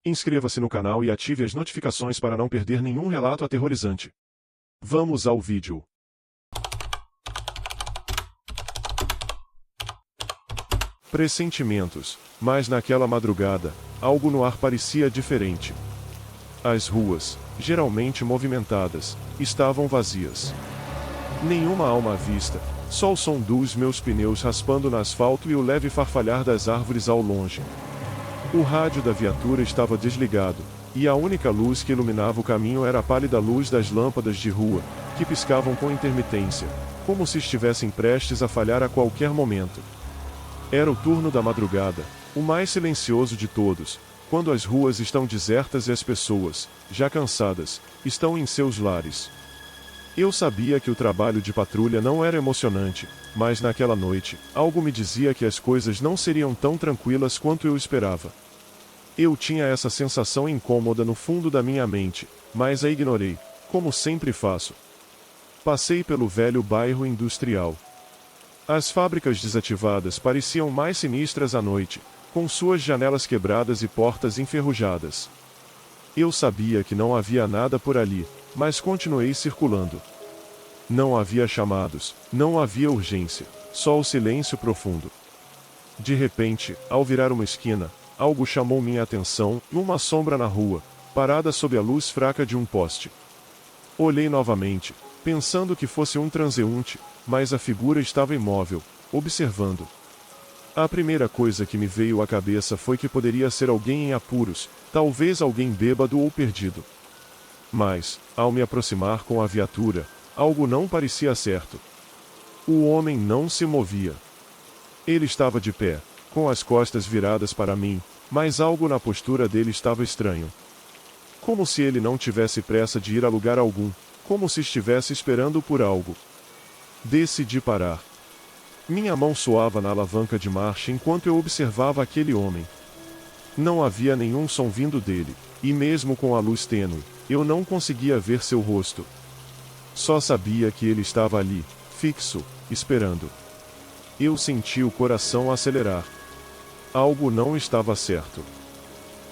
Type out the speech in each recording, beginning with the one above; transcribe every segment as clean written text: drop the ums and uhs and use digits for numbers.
Inscreva-se no canal e ative as notificações para não perder nenhum relato aterrorizante. Vamos ao vídeo. Pressentimentos, mas naquela madrugada, algo no ar parecia diferente. As ruas, geralmente movimentadas, estavam vazias. Nenhuma alma à vista, só o som dos meus pneus raspando no asfalto e o leve farfalhar das árvores ao longe. O rádio da viatura estava desligado, e a única luz que iluminava o caminho era a pálida luz das lâmpadas de rua, que piscavam com intermitência, como se estivessem prestes a falhar a qualquer momento. Era o turno da madrugada, o mais silencioso de todos, quando as ruas estão desertas e as pessoas, já cansadas, estão em seus lares. Eu sabia que o trabalho de patrulha não era emocionante, mas naquela noite, algo me dizia que as coisas não seriam tão tranquilas quanto eu esperava. Eu tinha essa sensação incômoda no fundo da minha mente, mas a ignorei, como sempre faço. Passei pelo velho bairro industrial. As fábricas desativadas pareciam mais sinistras à noite, com suas janelas quebradas e portas enferrujadas. Eu sabia que não havia nada por ali, mas continuei circulando. Não havia chamados, não havia urgência, só o silêncio profundo. De repente, ao virar uma esquina, algo chamou minha atenção, uma sombra na rua, parada sob a luz fraca de um poste. Olhei novamente, pensando que fosse um transeunte, mas a figura estava imóvel, observando. A primeira coisa que me veio à cabeça foi que poderia ser alguém em apuros, talvez alguém bêbado ou perdido. Mas, ao me aproximar com a viatura, algo não parecia certo. O homem não se movia. Ele estava de pé, com as costas viradas para mim, mas algo na postura dele estava estranho. Como se ele não tivesse pressa de ir a lugar algum, como se estivesse esperando por algo. Decidi parar. Minha mão suava na alavanca de marcha enquanto eu observava aquele homem. Não havia nenhum som vindo dele, e mesmo com a luz tênue, eu não conseguia ver seu rosto. Só sabia que ele estava ali, fixo, esperando. Eu senti o coração acelerar. Algo não estava certo.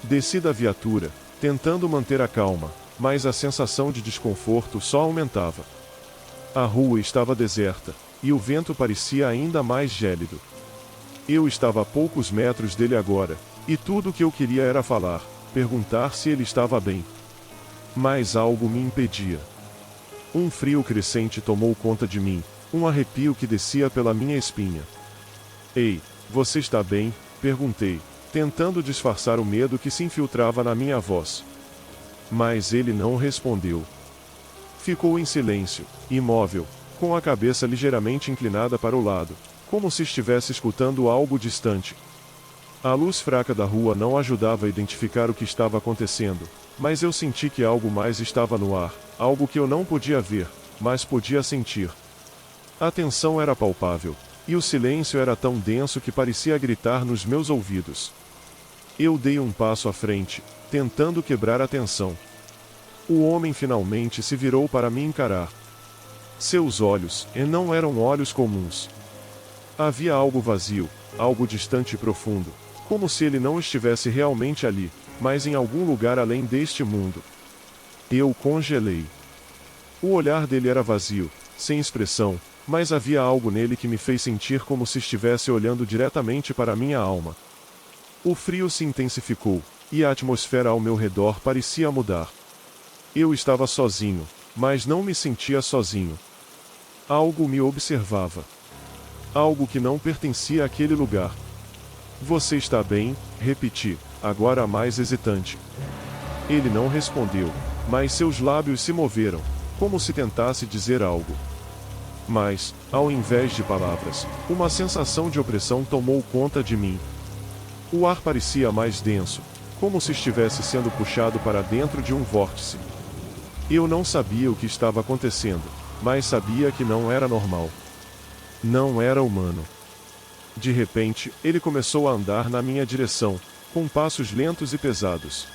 Desci da viatura, tentando manter a calma, mas a sensação de desconforto só aumentava. A rua estava deserta, e o vento parecia ainda mais gélido. Eu estava a poucos metros dele agora, e tudo o que eu queria era falar, perguntar se ele estava bem. Mas algo me impedia. Um frio crescente tomou conta de mim, um arrepio que descia pela minha espinha. Ei, você está bem? Perguntei, tentando disfarçar o medo que se infiltrava na minha voz. Mas ele não respondeu. Ficou em silêncio, imóvel, com a cabeça ligeiramente inclinada para o lado, como se estivesse escutando algo distante. A luz fraca da rua não ajudava a identificar o que estava acontecendo, mas eu senti que algo mais estava no ar, algo que eu não podia ver, mas podia sentir. A tensão era palpável, e o silêncio era tão denso que parecia gritar nos meus ouvidos. Eu dei um passo à frente, tentando quebrar a tensão. O homem finalmente se virou para me encarar. Seus olhos, e não eram olhos comuns. Havia algo vazio, algo distante e profundo, como se ele não estivesse realmente ali, mas em algum lugar além deste mundo. Eu congelei. O olhar dele era vazio, sem expressão, mas havia algo nele que me fez sentir como se estivesse olhando diretamente para minha alma. O frio se intensificou, e a atmosfera ao meu redor parecia mudar. Eu estava sozinho, mas não me sentia sozinho. Algo me observava. Algo que não pertencia àquele lugar. Você está bem? Repeti, agora mais hesitante. Ele não respondeu, mas seus lábios se moveram, como se tentasse dizer algo. Mas, ao invés de palavras, uma sensação de opressão tomou conta de mim. O ar parecia mais denso, como se estivesse sendo puxado para dentro de um vórtice. Eu não sabia o que estava acontecendo, mas sabia que não era normal. Não era humano. De repente, ele começou a andar na minha direção, com passos lentos e pesados.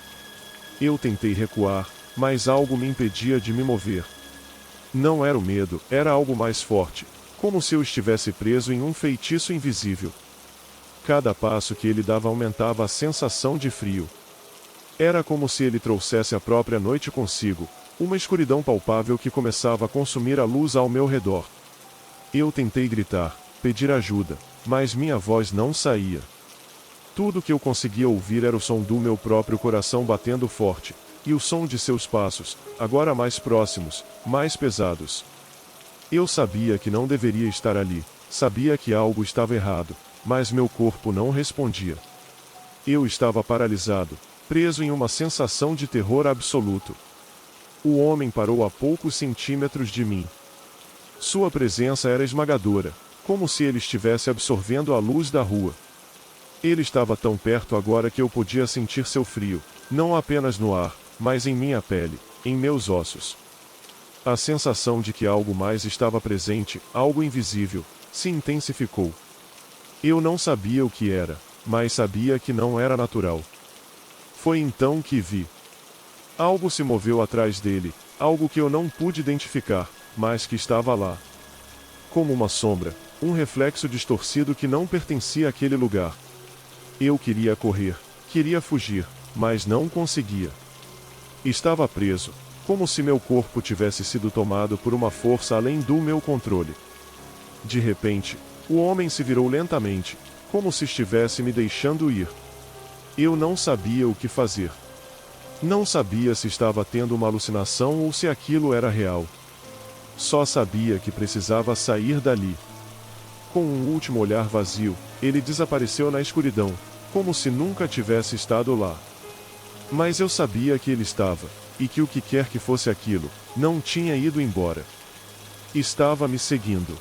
Eu tentei recuar, mas algo me impedia de me mover. Não era o medo, era algo mais forte, como se eu estivesse preso em um feitiço invisível. Cada passo que ele dava aumentava a sensação de frio. Era como se ele trouxesse a própria noite consigo, uma escuridão palpável que começava a consumir a luz ao meu redor. Eu tentei gritar, pedir ajuda, mas minha voz não saía. Tudo que eu conseguia ouvir era o som do meu próprio coração batendo forte, e o som de seus passos, agora mais próximos, mais pesados. Eu sabia que não deveria estar ali, sabia que algo estava errado, mas meu corpo não respondia. Eu estava paralisado, preso em uma sensação de terror absoluto. O homem parou a poucos centímetros de mim. Sua presença era esmagadora, como se ele estivesse absorvendo a luz da rua. Ele estava tão perto agora que eu podia sentir seu frio, não apenas no ar, mas em minha pele, em meus ossos. A sensação de que algo mais estava presente, algo invisível, se intensificou. Eu não sabia o que era, mas sabia que não era natural. Foi então que vi. Algo se moveu atrás dele, algo que eu não pude identificar, mas que estava lá. Como uma sombra, um reflexo distorcido que não pertencia àquele lugar. Eu queria correr, queria fugir, mas não conseguia. Estava preso, como se meu corpo tivesse sido tomado por uma força além do meu controle. De repente, o homem se virou lentamente, como se estivesse me deixando ir. Eu não sabia o que fazer. Não sabia se estava tendo uma alucinação ou se aquilo era real. Só sabia que precisava sair dali. Com um último olhar vazio, ele desapareceu na escuridão, como se nunca tivesse estado lá. Mas eu sabia que ele estava, e que o que quer que fosse aquilo, não tinha ido embora. Estava me seguindo.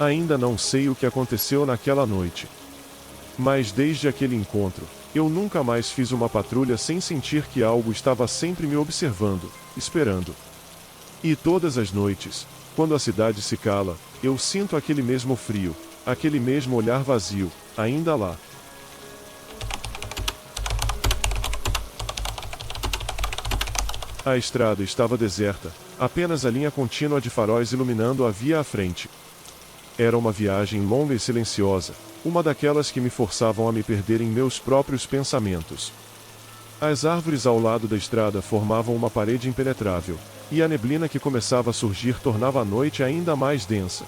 Ainda não sei o que aconteceu naquela noite. Mas desde aquele encontro, eu nunca mais fiz uma patrulha sem sentir que algo estava sempre me observando, esperando. E todas as noites, quando a cidade se cala, eu sinto aquele mesmo frio, aquele mesmo olhar vazio, ainda lá. A estrada estava deserta, apenas a linha contínua de faróis iluminando a via à frente. Era uma viagem longa e silenciosa, uma daquelas que me forçavam a me perder em meus próprios pensamentos. As árvores ao lado da estrada formavam uma parede impenetrável, e a neblina que começava a surgir tornava a noite ainda mais densa.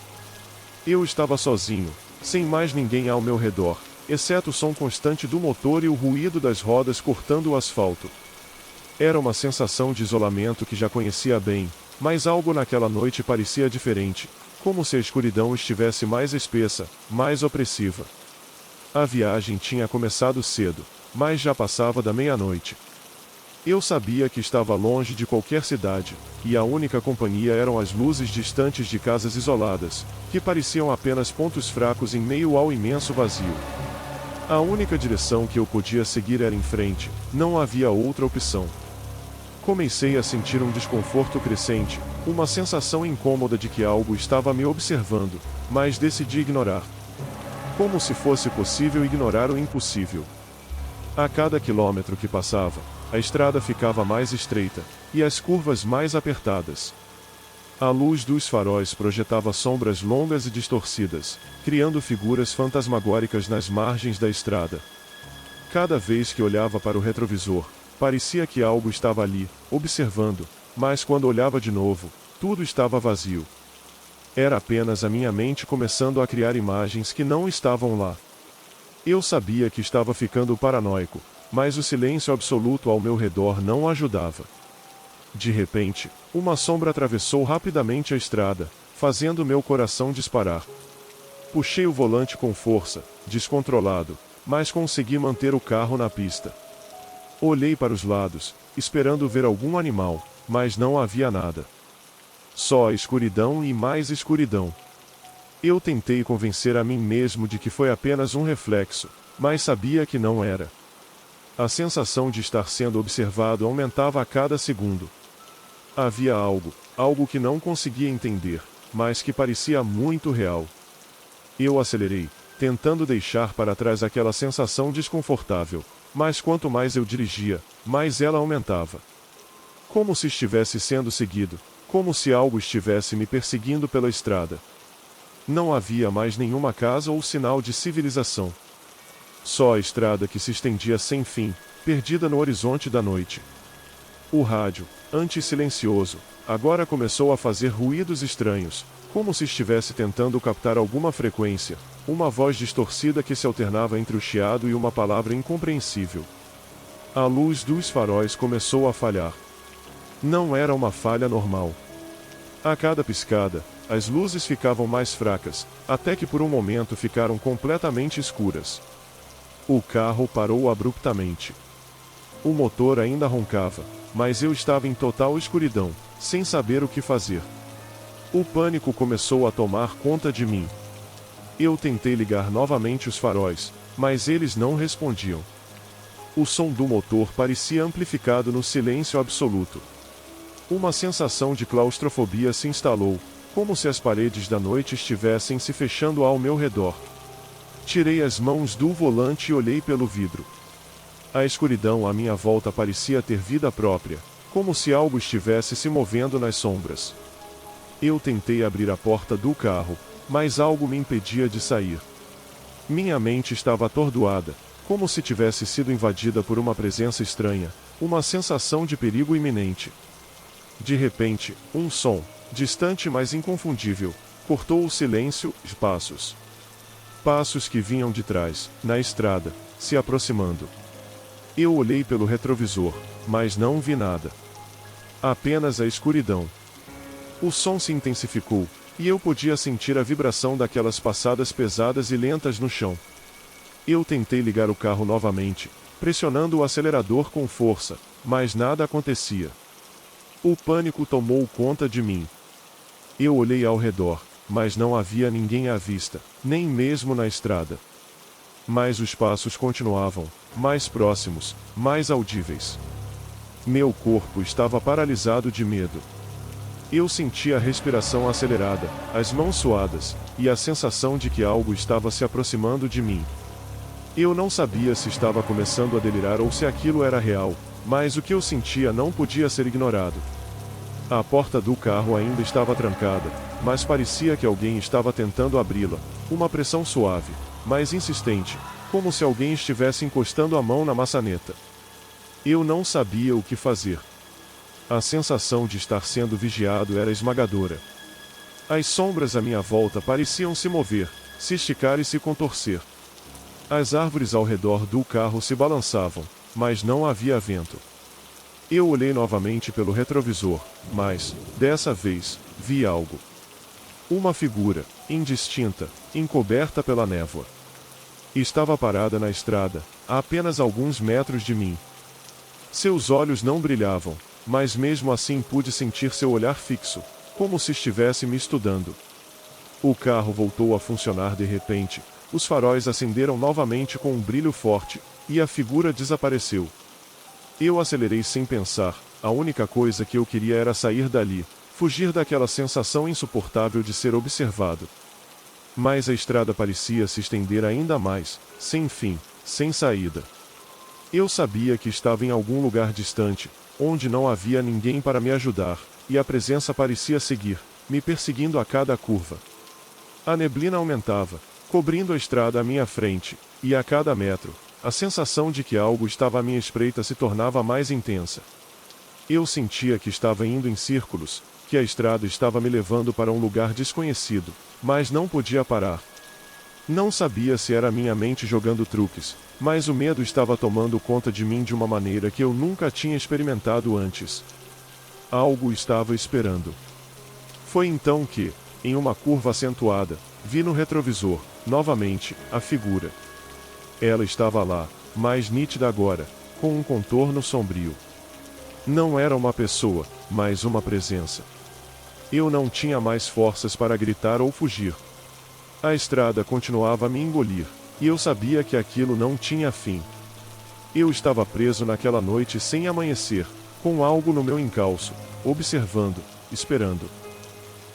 Eu estava sozinho, sem mais ninguém ao meu redor, exceto o som constante do motor e o ruído das rodas cortando o asfalto. Era uma sensação de isolamento que já conhecia bem, mas algo naquela noite parecia diferente, como se a escuridão estivesse mais espessa, mais opressiva. A viagem tinha começado cedo, mas já passava da meia-noite. Eu sabia que estava longe de qualquer cidade, e a única companhia eram as luzes distantes de casas isoladas, que pareciam apenas pontos fracos em meio ao imenso vazio. A única direção que eu podia seguir era em frente, não havia outra opção. Comecei a sentir um desconforto crescente, uma sensação incômoda de que algo estava me observando, mas decidi ignorar. Como se fosse possível ignorar o impossível. A cada quilômetro que passava, a estrada ficava mais estreita, e as curvas mais apertadas. A luz dos faróis projetava sombras longas e distorcidas, criando figuras fantasmagóricas nas margens da estrada. Cada vez que olhava para o retrovisor, parecia que algo estava ali, observando, mas quando olhava de novo, tudo estava vazio. Era apenas a minha mente começando a criar imagens que não estavam lá. Eu sabia que estava ficando paranoico, mas o silêncio absoluto ao meu redor não ajudava. De repente, uma sombra atravessou rapidamente a estrada, fazendo meu coração disparar. Puxei o volante com força, descontrolado, mas consegui manter o carro na pista. Olhei para os lados, esperando ver algum animal, mas não havia nada. Só escuridão e mais escuridão. Eu tentei convencer a mim mesmo de que foi apenas um reflexo, mas sabia que não era. A sensação de estar sendo observado aumentava a cada segundo. Havia algo que não conseguia entender, mas que parecia muito real. Eu acelerei, tentando deixar para trás aquela sensação desconfortável. Mas quanto mais eu dirigia, mais ela aumentava. Como se estivesse sendo seguido, como se algo estivesse me perseguindo pela estrada. Não havia mais nenhuma casa ou sinal de civilização. Só a estrada que se estendia sem fim, perdida no horizonte da noite. O rádio, antes silencioso, agora começou a fazer ruídos estranhos, como se estivesse tentando captar alguma frequência, uma voz distorcida que se alternava entre o chiado e uma palavra incompreensível. A luz dos faróis começou a falhar. Não era uma falha normal. A cada piscada, as luzes ficavam mais fracas, até que por um momento ficaram completamente escuras. O carro parou abruptamente. O motor ainda roncava, mas eu estava em total escuridão, sem saber o que fazer. O pânico começou a tomar conta de mim. Eu tentei ligar novamente os faróis, mas eles não respondiam. O som do motor parecia amplificado no silêncio absoluto. Uma sensação de claustrofobia se instalou, como se as paredes da noite estivessem se fechando ao meu redor. Tirei as mãos do volante e olhei pelo vidro. A escuridão à minha volta parecia ter vida própria, como se algo estivesse se movendo nas sombras. Eu tentei abrir a porta do carro, mas algo me impedia de sair. Minha mente estava atordoada, como se tivesse sido invadida por uma presença estranha, uma sensação de perigo iminente. De repente, um som, distante mas inconfundível, cortou o silêncio e passos. Passos que vinham de trás, na estrada, se aproximando. Eu olhei pelo retrovisor, mas não vi nada. Apenas a escuridão. O som se intensificou, e eu podia sentir a vibração daquelas passadas pesadas e lentas no chão. Eu tentei ligar o carro novamente, pressionando o acelerador com força, mas nada acontecia. O pânico tomou conta de mim. Eu olhei ao redor, mas não havia ninguém à vista, nem mesmo na estrada. Mas os passos continuavam, mais próximos, mais audíveis. Meu corpo estava paralisado de medo. Eu sentia a respiração acelerada, as mãos suadas, e a sensação de que algo estava se aproximando de mim. Eu não sabia se estava começando a delirar ou se aquilo era real, mas o que eu sentia não podia ser ignorado. A porta do carro ainda estava trancada, mas parecia que alguém estava tentando abri-la, uma pressão suave, mas insistente, como se alguém estivesse encostando a mão na maçaneta. Eu não sabia o que fazer. A sensação de estar sendo vigiado era esmagadora. As sombras à minha volta pareciam se mover, se esticar e se contorcer. As árvores ao redor do carro se balançavam, mas não havia vento. Eu olhei novamente pelo retrovisor, mas, dessa vez, vi algo. Uma figura, indistinta, encoberta pela névoa. Estava parada na estrada, a apenas alguns metros de mim. Seus olhos não brilhavam, mas mesmo assim pude sentir seu olhar fixo, como se estivesse me estudando. O carro voltou a funcionar de repente, os faróis acenderam novamente com um brilho forte, e a figura desapareceu. Eu acelerei sem pensar, a única coisa que eu queria era sair dali, fugir daquela sensação insuportável de ser observado. Mas a estrada parecia se estender ainda mais, sem fim, sem saída. Eu sabia que estava em algum lugar distante, onde não havia ninguém para me ajudar, e a presença parecia seguir, me perseguindo a cada curva. A neblina aumentava, cobrindo a estrada à minha frente, e a cada metro, a sensação de que algo estava à minha espreita se tornava mais intensa. Eu sentia que estava indo em círculos, que a estrada estava me levando para um lugar desconhecido, mas não podia parar. Não sabia se era minha mente jogando truques, mas o medo estava tomando conta de mim de uma maneira que eu nunca tinha experimentado antes. Algo estava esperando. Foi então que, em uma curva acentuada, vi no retrovisor, novamente, a figura. Ela estava lá, mais nítida agora, com um contorno sombrio. Não era uma pessoa, mas uma presença. Eu não tinha mais forças para gritar ou fugir. A estrada continuava a me engolir, e eu sabia que aquilo não tinha fim. Eu estava preso naquela noite sem amanhecer, com algo no meu encalço, observando, esperando.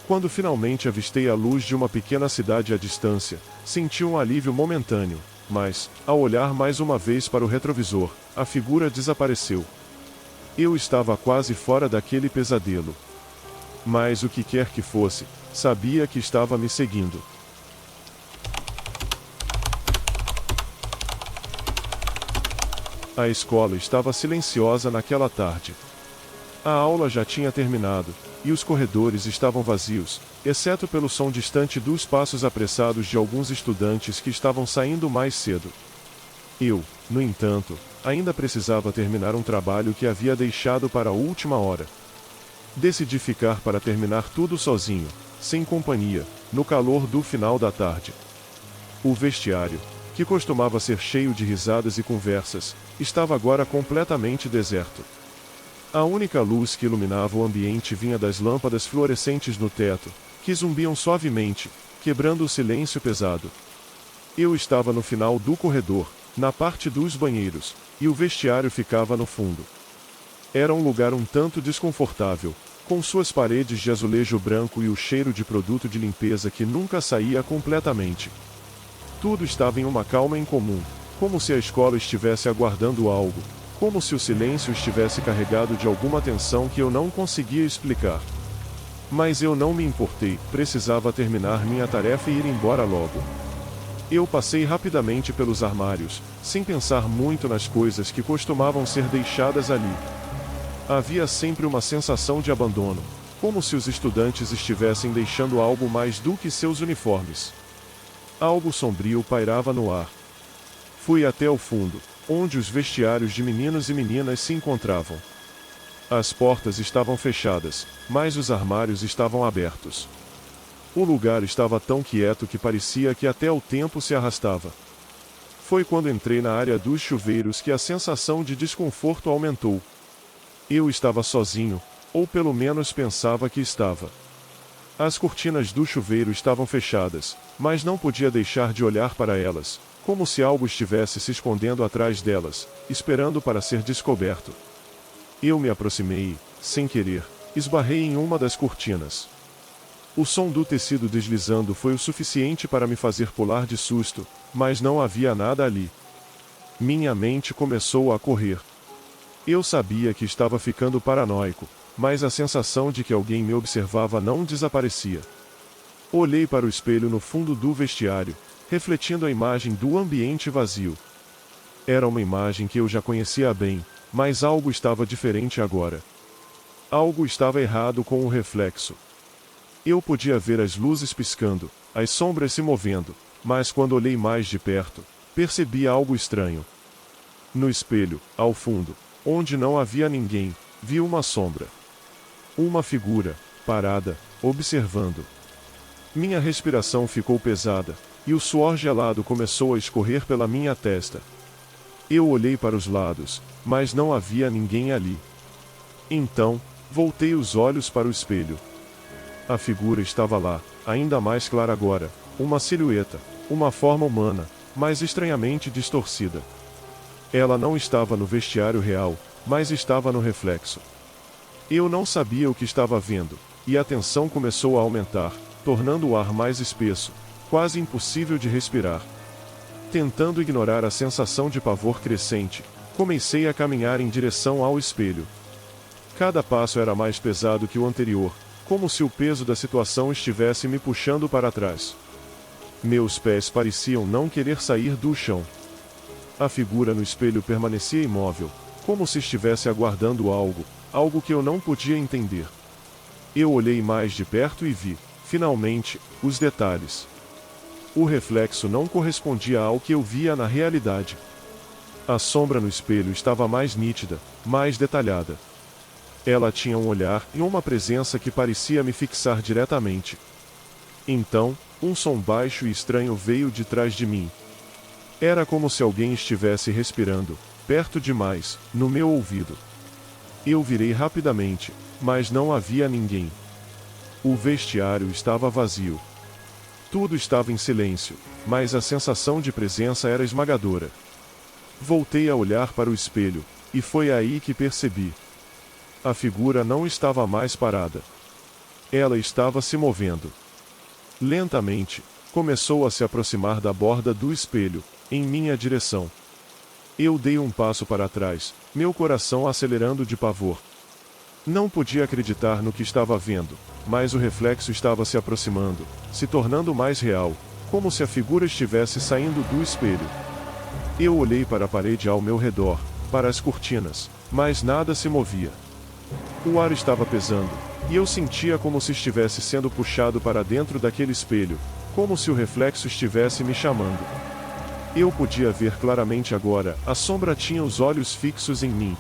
Quando finalmente avistei a luz de uma pequena cidade à distância, senti um alívio momentâneo, mas, ao olhar mais uma vez para o retrovisor, a figura desapareceu. Eu estava quase fora daquele pesadelo. Mas o que quer que fosse, sabia que estava me seguindo. A escola estava silenciosa naquela tarde. A aula já tinha terminado, e os corredores estavam vazios, exceto pelo som distante dos passos apressados de alguns estudantes que estavam saindo mais cedo. Eu, no entanto, ainda precisava terminar um trabalho que havia deixado para a última hora. Decidi ficar para terminar tudo sozinho, sem companhia, no calor do final da tarde. O vestiário, que costumava ser cheio de risadas e conversas, estava agora completamente deserto. A única luz que iluminava o ambiente vinha das lâmpadas fluorescentes no teto, que zumbiam suavemente, quebrando o silêncio pesado. Eu estava no final do corredor, na parte dos banheiros, e o vestiário ficava no fundo. Era um lugar um tanto desconfortável, com suas paredes de azulejo branco e o cheiro de produto de limpeza que nunca saía completamente. Tudo estava em uma calma incomum, como se a escola estivesse aguardando algo, como se o silêncio estivesse carregado de alguma tensão que eu não conseguia explicar. Mas eu não me importei, precisava terminar minha tarefa e ir embora logo. Eu passei rapidamente pelos armários, sem pensar muito nas coisas que costumavam ser deixadas ali. Havia sempre uma sensação de abandono, como se os estudantes estivessem deixando algo mais do que seus uniformes. Algo sombrio pairava no ar. Fui até o fundo, onde os vestiários de meninos e meninas se encontravam. As portas estavam fechadas, mas os armários estavam abertos. O lugar estava tão quieto que parecia que até o tempo se arrastava. Foi quando entrei na área dos chuveiros que a sensação de desconforto aumentou. Eu estava sozinho, ou pelo menos pensava que estava. As cortinas do chuveiro estavam fechadas, mas não podia deixar de olhar para elas, como se algo estivesse se escondendo atrás delas, esperando para ser descoberto. Eu me aproximei e, sem querer, esbarrei em uma das cortinas. O som do tecido deslizando foi o suficiente para me fazer pular de susto, mas não havia nada ali. Minha mente começou a correr. Eu sabia que estava ficando paranoico, mas a sensação de que alguém me observava não desaparecia. Olhei para o espelho no fundo do vestiário, refletindo a imagem do ambiente vazio. Era uma imagem que eu já conhecia bem, mas algo estava diferente agora. Algo estava errado com o reflexo. Eu podia ver as luzes piscando, as sombras se movendo, mas quando olhei mais de perto, percebi algo estranho. No espelho, ao fundo, onde não havia ninguém, vi uma sombra. Uma figura, parada, observando. Minha respiração ficou pesada, e o suor gelado começou a escorrer pela minha testa. Eu olhei para os lados, mas não havia ninguém ali. Então, voltei os olhos para o espelho. A figura estava lá, ainda mais clara agora, uma silhueta, uma forma humana, mas estranhamente distorcida. Ela não estava no vestiário real, mas estava no reflexo. Eu não sabia o que estava vendo, e a tensão começou a aumentar, tornando o ar mais espesso, quase impossível de respirar. Tentando ignorar a sensação de pavor crescente, comecei a caminhar em direção ao espelho. Cada passo era mais pesado que o anterior, como se o peso da situação estivesse me puxando para trás. Meus pés pareciam não querer sair do chão. A figura no espelho permanecia imóvel, como se estivesse aguardando algo que eu não podia entender. Eu olhei mais de perto e vi, finalmente, os detalhes. O reflexo não correspondia ao que eu via na realidade. A sombra no espelho estava mais nítida, mais detalhada. Ela tinha um olhar e uma presença que parecia me fixar diretamente. Então, um som baixo e estranho veio de trás de mim. Era como se alguém estivesse respirando, perto demais, no meu ouvido. Eu virei rapidamente, mas não havia ninguém. O vestiário estava vazio. Tudo estava em silêncio, mas a sensação de presença era esmagadora. Voltei a olhar para o espelho, e foi aí que percebi. A figura não estava mais parada. Ela estava se movendo. Lentamente, começou a se aproximar da borda do espelho, em minha direção. Eu dei um passo para trás, meu coração acelerando de pavor. Não podia acreditar no que estava vendo, mas o reflexo estava se aproximando, se tornando mais real, como se a figura estivesse saindo do espelho. Eu olhei para a parede ao meu redor, para as cortinas, mas nada se movia. O ar estava pesando, e eu sentia como se estivesse sendo puxado para dentro daquele espelho, como se o reflexo estivesse me chamando. Eu podia ver claramente agora, a sombra tinha os olhos fixos em mim.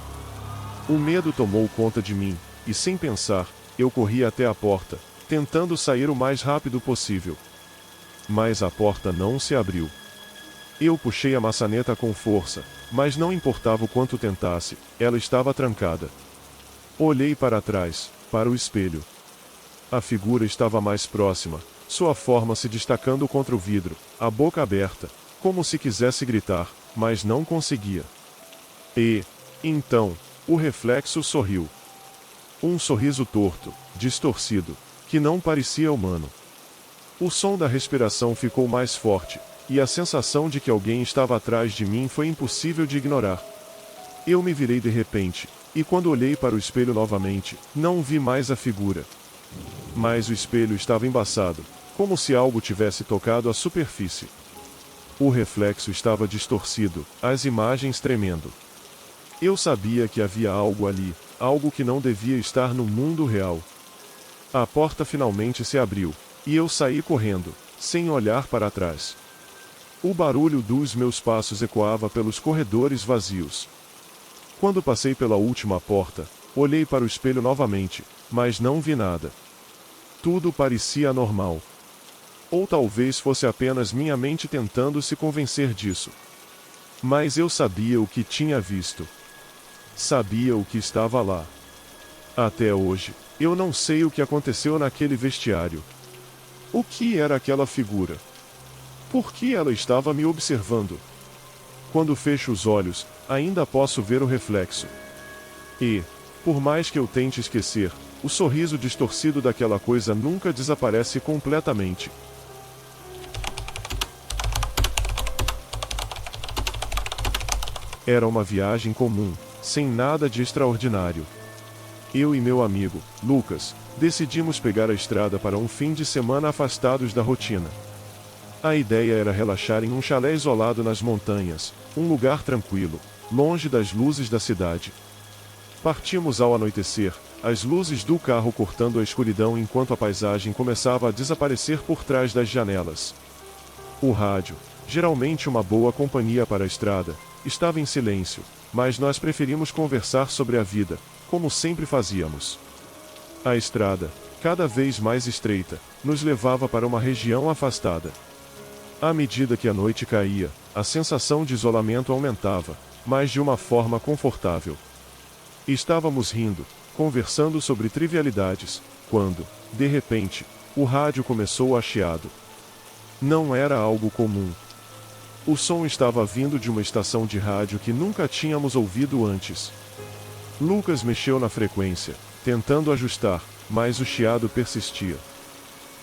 O medo tomou conta de mim, e sem pensar, eu corri até a porta, tentando sair o mais rápido possível. Mas a porta não se abriu. Eu puxei a maçaneta com força, mas não importava o quanto tentasse, ela estava trancada. Olhei para trás, para o espelho. A figura estava mais próxima, sua forma se destacando contra o vidro, a boca aberta, como se quisesse gritar, mas não conseguia. E, então, o reflexo sorriu. Um sorriso torto, distorcido, que não parecia humano. O som da respiração ficou mais forte, e a sensação de que alguém estava atrás de mim foi impossível de ignorar. Eu me virei de repente, e quando olhei para o espelho novamente, não vi mais a figura. Mas o espelho estava embaçado, como se algo tivesse tocado a superfície. O reflexo estava distorcido, as imagens tremendo. Eu sabia que havia algo ali, algo que não devia estar no mundo real. A porta finalmente se abriu, e eu saí correndo, sem olhar para trás. O barulho dos meus passos ecoava pelos corredores vazios. Quando passei pela última porta, olhei para o espelho novamente, mas não vi nada. Tudo parecia normal. Ou talvez fosse apenas minha mente tentando se convencer disso. Mas eu sabia o que tinha visto. Sabia o que estava lá. Até hoje, eu não sei o que aconteceu naquele vestiário. O que era aquela figura? Por que ela estava me observando? Quando fecho os olhos, ainda posso ver o reflexo. E, por mais que eu tente esquecer, o sorriso distorcido daquela coisa nunca desaparece completamente. Era uma viagem comum, sem nada de extraordinário. Eu e meu amigo, Lucas, decidimos pegar a estrada para um fim de semana afastados da rotina. A ideia era relaxar em um chalé isolado nas montanhas, um lugar tranquilo, longe das luzes da cidade. Partimos ao anoitecer, as luzes do carro cortando a escuridão enquanto a paisagem começava a desaparecer por trás das janelas. O rádio, geralmente uma boa companhia para a estrada, estava em silêncio, mas nós preferimos conversar sobre a vida, como sempre fazíamos. A estrada, cada vez mais estreita, nos levava para uma região afastada. À medida que a noite caía, a sensação de isolamento aumentava, mas de uma forma confortável. Estávamos rindo, conversando sobre trivialidades, quando, de repente, o rádio começou a chiado. Não era algo comum. O som estava vindo de uma estação de rádio que nunca tínhamos ouvido antes. Lucas mexeu na frequência, tentando ajustar, mas o chiado persistia.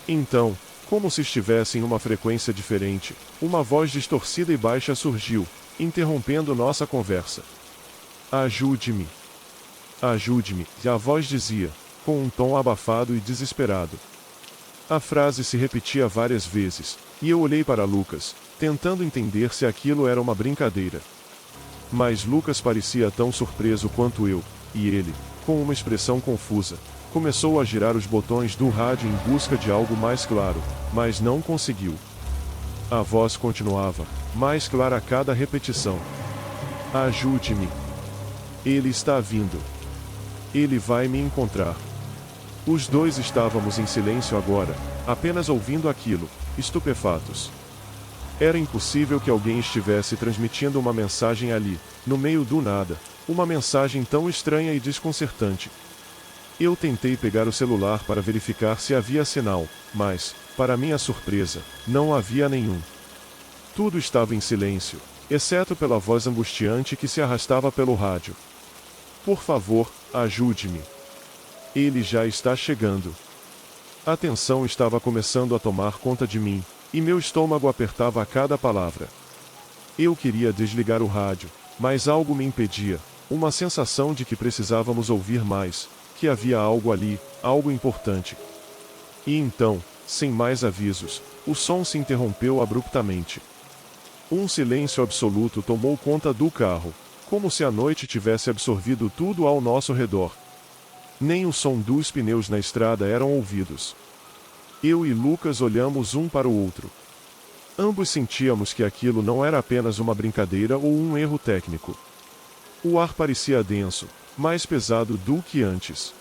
Então, como se estivesse em uma frequência diferente, uma voz distorcida e baixa surgiu, interrompendo nossa conversa. Ajude-me. Ajude-me, a voz dizia, com um tom abafado e desesperado. A frase se repetia várias vezes, e eu olhei para Lucas, tentando entender se aquilo era uma brincadeira. Mas Lucas parecia tão surpreso quanto eu, e ele, com uma expressão confusa, começou a girar os botões do rádio em busca de algo mais claro, mas não conseguiu. A voz continuava, mais clara a cada repetição. Ajude-me. Ele está vindo. Ele vai me encontrar. Os dois estávamos em silêncio agora, apenas ouvindo aquilo, estupefatos. Era impossível que alguém estivesse transmitindo uma mensagem ali, no meio do nada, uma mensagem tão estranha e desconcertante. Eu tentei pegar o celular para verificar se havia sinal, mas, para minha surpresa, não havia nenhum. Tudo estava em silêncio, exceto pela voz angustiante que se arrastava pelo rádio. Por favor, ajude-me. Ele já está chegando. A tensão estava começando a tomar conta de mim, e meu estômago apertava a cada palavra. Eu queria desligar o rádio, mas algo me impedia, uma sensação de que precisávamos ouvir mais, que havia algo ali, algo importante. E então, sem mais avisos, o som se interrompeu abruptamente. Um silêncio absoluto tomou conta do carro. como se a noite tivesse absorvido tudo ao nosso redor. Nem o som dos pneus na estrada eram ouvidos. Eu e Lucas olhamos um para o outro. Ambos sentíamos que aquilo não era apenas uma brincadeira ou um erro técnico. O ar parecia denso, mais pesado do que antes.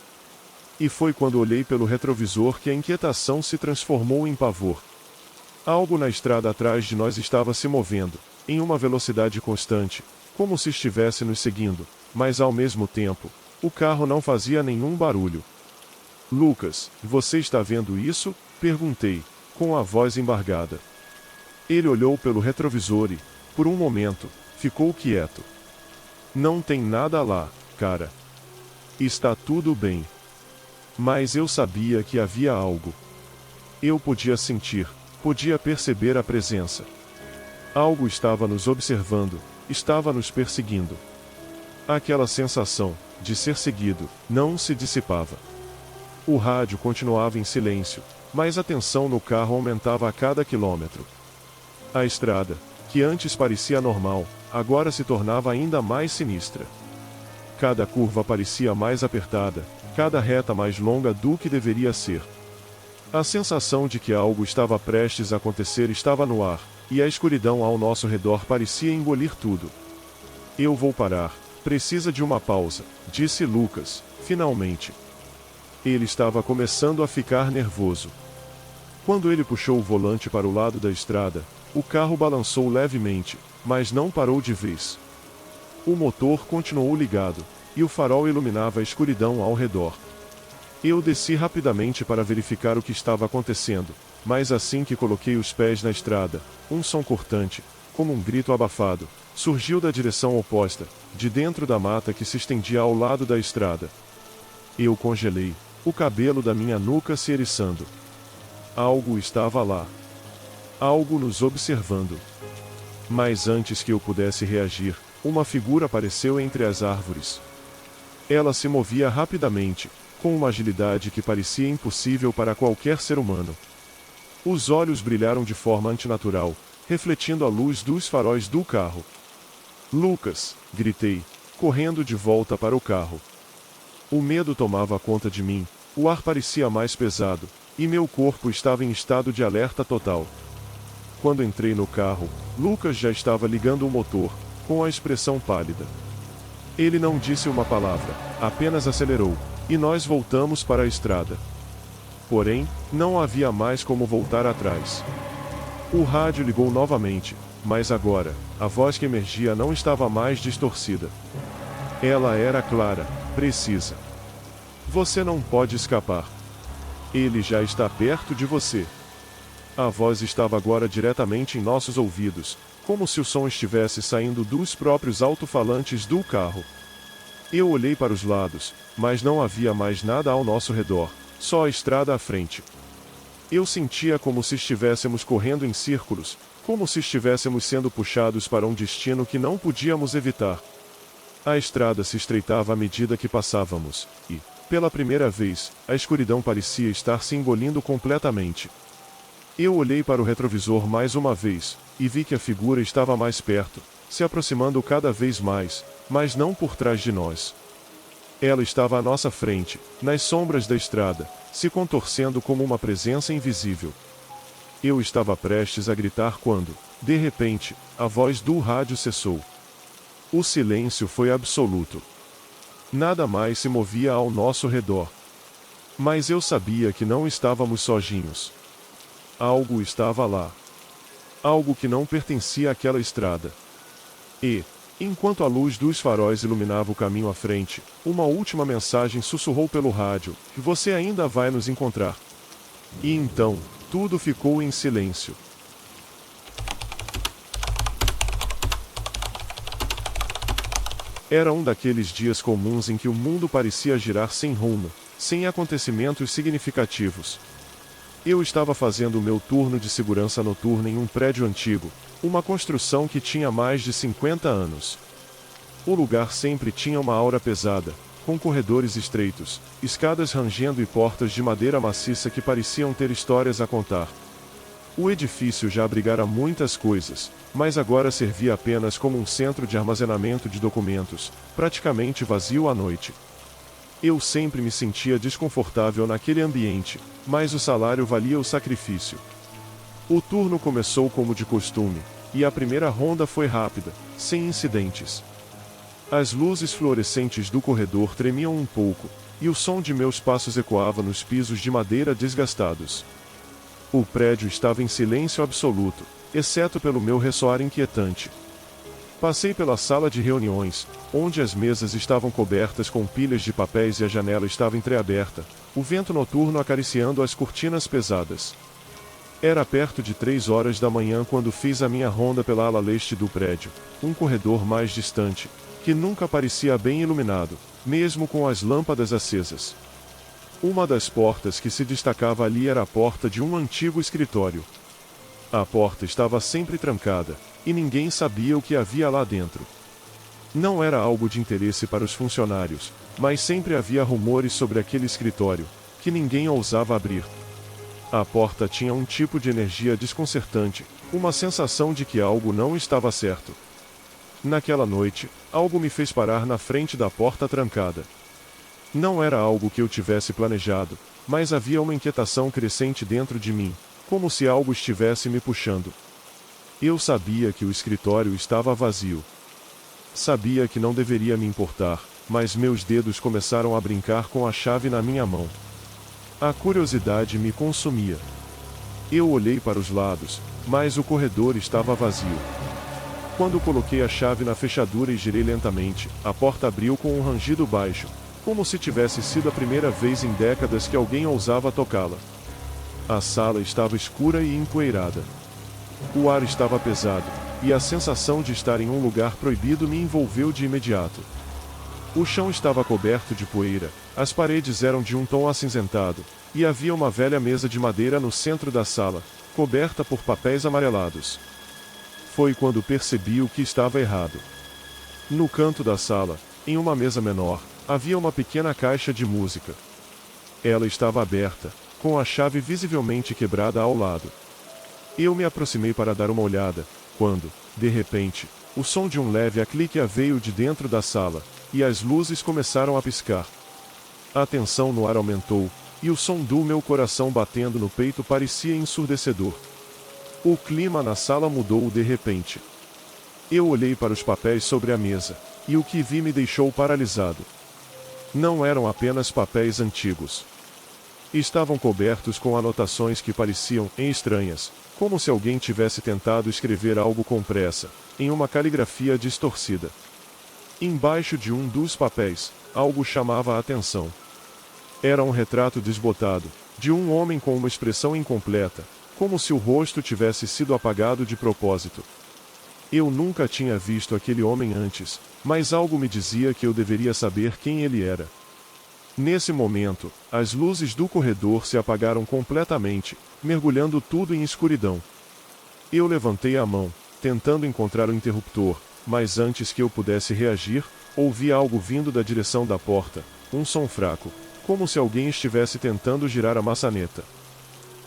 E foi quando olhei pelo retrovisor que a inquietação se transformou em pavor. Algo na estrada atrás de nós estava se movendo, em uma velocidade constante, como se estivesse nos seguindo, mas ao mesmo tempo, o carro não fazia nenhum barulho. Lucas, você está vendo isso? Perguntei, com a voz embargada. Ele olhou pelo retrovisor e, por um momento, ficou quieto. Não tem nada lá, cara. Está tudo bem. Mas eu sabia que havia algo. Eu podia sentir, podia perceber a presença. Algo estava nos observando, estava nos perseguindo. Aquela sensação, de ser seguido, não se dissipava. O rádio continuava em silêncio, mas a tensão no carro aumentava a cada quilômetro. A estrada, que antes parecia normal, agora se tornava ainda mais sinistra. Cada curva parecia mais apertada, cada reta mais longa do que deveria ser. A sensação de que algo estava prestes a acontecer estava no ar, e a escuridão ao nosso redor parecia engolir tudo. Eu vou parar, precisa de uma pausa, disse Lucas, finalmente. Ele estava começando a ficar nervoso. Quando ele puxou o volante para o lado da estrada, o carro balançou levemente, mas não parou de vez. O motor continuou ligado, e o farol iluminava a escuridão ao redor. Eu desci rapidamente para verificar o que estava acontecendo, mas assim que coloquei os pés na estrada, um som cortante, como um grito abafado, surgiu da direção oposta, de dentro da mata que se estendia ao lado da estrada. Eu congelei, o cabelo da minha nuca se eriçando. Algo estava lá. Algo nos observando. Mas antes que eu pudesse reagir, uma figura apareceu entre as árvores. Ela se movia rapidamente, com uma agilidade que parecia impossível para qualquer ser humano. Os olhos brilharam de forma antinatural, refletindo a luz dos faróis do carro. Lucas, gritei, correndo de volta para o carro. O medo tomava conta de mim, o ar parecia mais pesado, e meu corpo estava em estado de alerta total. Quando entrei no carro, Lucas já estava ligando o motor, com a expressão pálida. Ele não disse uma palavra, apenas acelerou, e nós voltamos para a estrada. Porém, não havia mais como voltar atrás. O rádio ligou novamente, mas agora, a voz que emergia não estava mais distorcida. Ela era clara, precisa. Você não pode escapar. Ele já está perto de você. A voz estava agora diretamente em nossos ouvidos, como se o som estivesse saindo dos próprios alto-falantes do carro. Eu olhei para os lados, mas não havia mais nada ao nosso redor, só a estrada à frente. Eu sentia como se estivéssemos correndo em círculos, como se estivéssemos sendo puxados para um destino que não podíamos evitar. A estrada se estreitava à medida que passávamos, e, pela primeira vez, a escuridão parecia estar se engolindo completamente. Eu olhei para o retrovisor mais uma vez, e vi que a figura estava mais perto, se aproximando cada vez mais, mas não por trás de nós. Ela estava à nossa frente, nas sombras da estrada, se contorcendo como uma presença invisível. Eu estava prestes a gritar quando, de repente, a voz do rádio cessou. O silêncio foi absoluto. Nada mais se movia ao nosso redor. Mas eu sabia que não estávamos sozinhos. Algo estava lá. Algo que não pertencia àquela estrada. E, enquanto a luz dos faróis iluminava o caminho à frente, uma última mensagem sussurrou pelo rádio: "Você ainda vai nos encontrar." E então, tudo ficou em silêncio. Era um daqueles dias comuns em que o mundo parecia girar sem rumo, sem acontecimentos significativos. Eu estava fazendo o meu turno de segurança noturna em um prédio antigo, uma construção que tinha mais de 50 anos. O lugar sempre tinha uma aura pesada, com corredores estreitos, escadas rangendo e portas de madeira maciça que pareciam ter histórias a contar. O edifício já abrigara muitas coisas, mas agora servia apenas como um centro de armazenamento de documentos, praticamente vazio à noite. Eu sempre me sentia desconfortável naquele ambiente, mas o salário valia o sacrifício. O turno começou como de costume, e a primeira ronda foi rápida, sem incidentes. As luzes fluorescentes do corredor tremiam um pouco, e o som de meus passos ecoava nos pisos de madeira desgastados. O prédio estava em silêncio absoluto, exceto pelo meu ressoar inquietante. Passei pela sala de reuniões, onde as mesas estavam cobertas com pilhas de papéis e a janela estava entreaberta, o vento noturno acariciando as cortinas pesadas. Era perto de 3 horas da manhã quando fiz a minha ronda pela ala leste do prédio, um corredor mais distante, que nunca parecia bem iluminado, mesmo com as lâmpadas acesas. Uma das portas que se destacava ali era a porta de um antigo escritório. A porta estava sempre trancada, e ninguém sabia o que havia lá dentro. Não era algo de interesse para os funcionários, mas sempre havia rumores sobre aquele escritório, que ninguém ousava abrir. A porta tinha um tipo de energia desconcertante, uma sensação de que algo não estava certo. Naquela noite, algo me fez parar na frente da porta trancada. Não era algo que eu tivesse planejado, mas havia uma inquietação crescente dentro de mim, como se algo estivesse me puxando. Eu sabia que o escritório estava vazio. Sabia que não deveria me importar, mas meus dedos começaram a brincar com a chave na minha mão. A curiosidade me consumia. Eu olhei para os lados, mas o corredor estava vazio. Quando coloquei a chave na fechadura e girei lentamente, a porta abriu com um rangido baixo, como se tivesse sido a primeira vez em décadas que alguém ousava tocá-la. A sala estava escura e empoeirada. O ar estava pesado, e a sensação de estar em um lugar proibido me envolveu de imediato. O chão estava coberto de poeira, as paredes eram de um tom acinzentado, e havia uma velha mesa de madeira no centro da sala, coberta por papéis amarelados. Foi quando percebi o que estava errado. No canto da sala, em uma mesa menor, havia uma pequena caixa de música. Ela estava aberta, com a chave visivelmente quebrada ao lado. Eu me aproximei para dar uma olhada, quando, de repente, o som de um leve aclique veio de dentro da sala, e as luzes começaram a piscar. A tensão no ar aumentou, e o som do meu coração batendo no peito parecia ensurdecedor. O clima na sala mudou de repente. Eu olhei para os papéis sobre a mesa, e o que vi me deixou paralisado. Não eram apenas papéis antigos. Estavam cobertos com anotações que pareciam estranhas, como se alguém tivesse tentado escrever algo com pressa, em uma caligrafia distorcida. Embaixo de um dos papéis, algo chamava a atenção. Era um retrato desbotado, de um homem com uma expressão incompleta, como se o rosto tivesse sido apagado de propósito. Eu nunca tinha visto aquele homem antes, mas algo me dizia que eu deveria saber quem ele era. Nesse momento, as luzes do corredor se apagaram completamente, mergulhando tudo em escuridão. Eu levantei a mão, tentando encontrar o interruptor, mas antes que eu pudesse reagir, ouvi algo vindo da direção da porta, um som fraco, como se alguém estivesse tentando girar a maçaneta.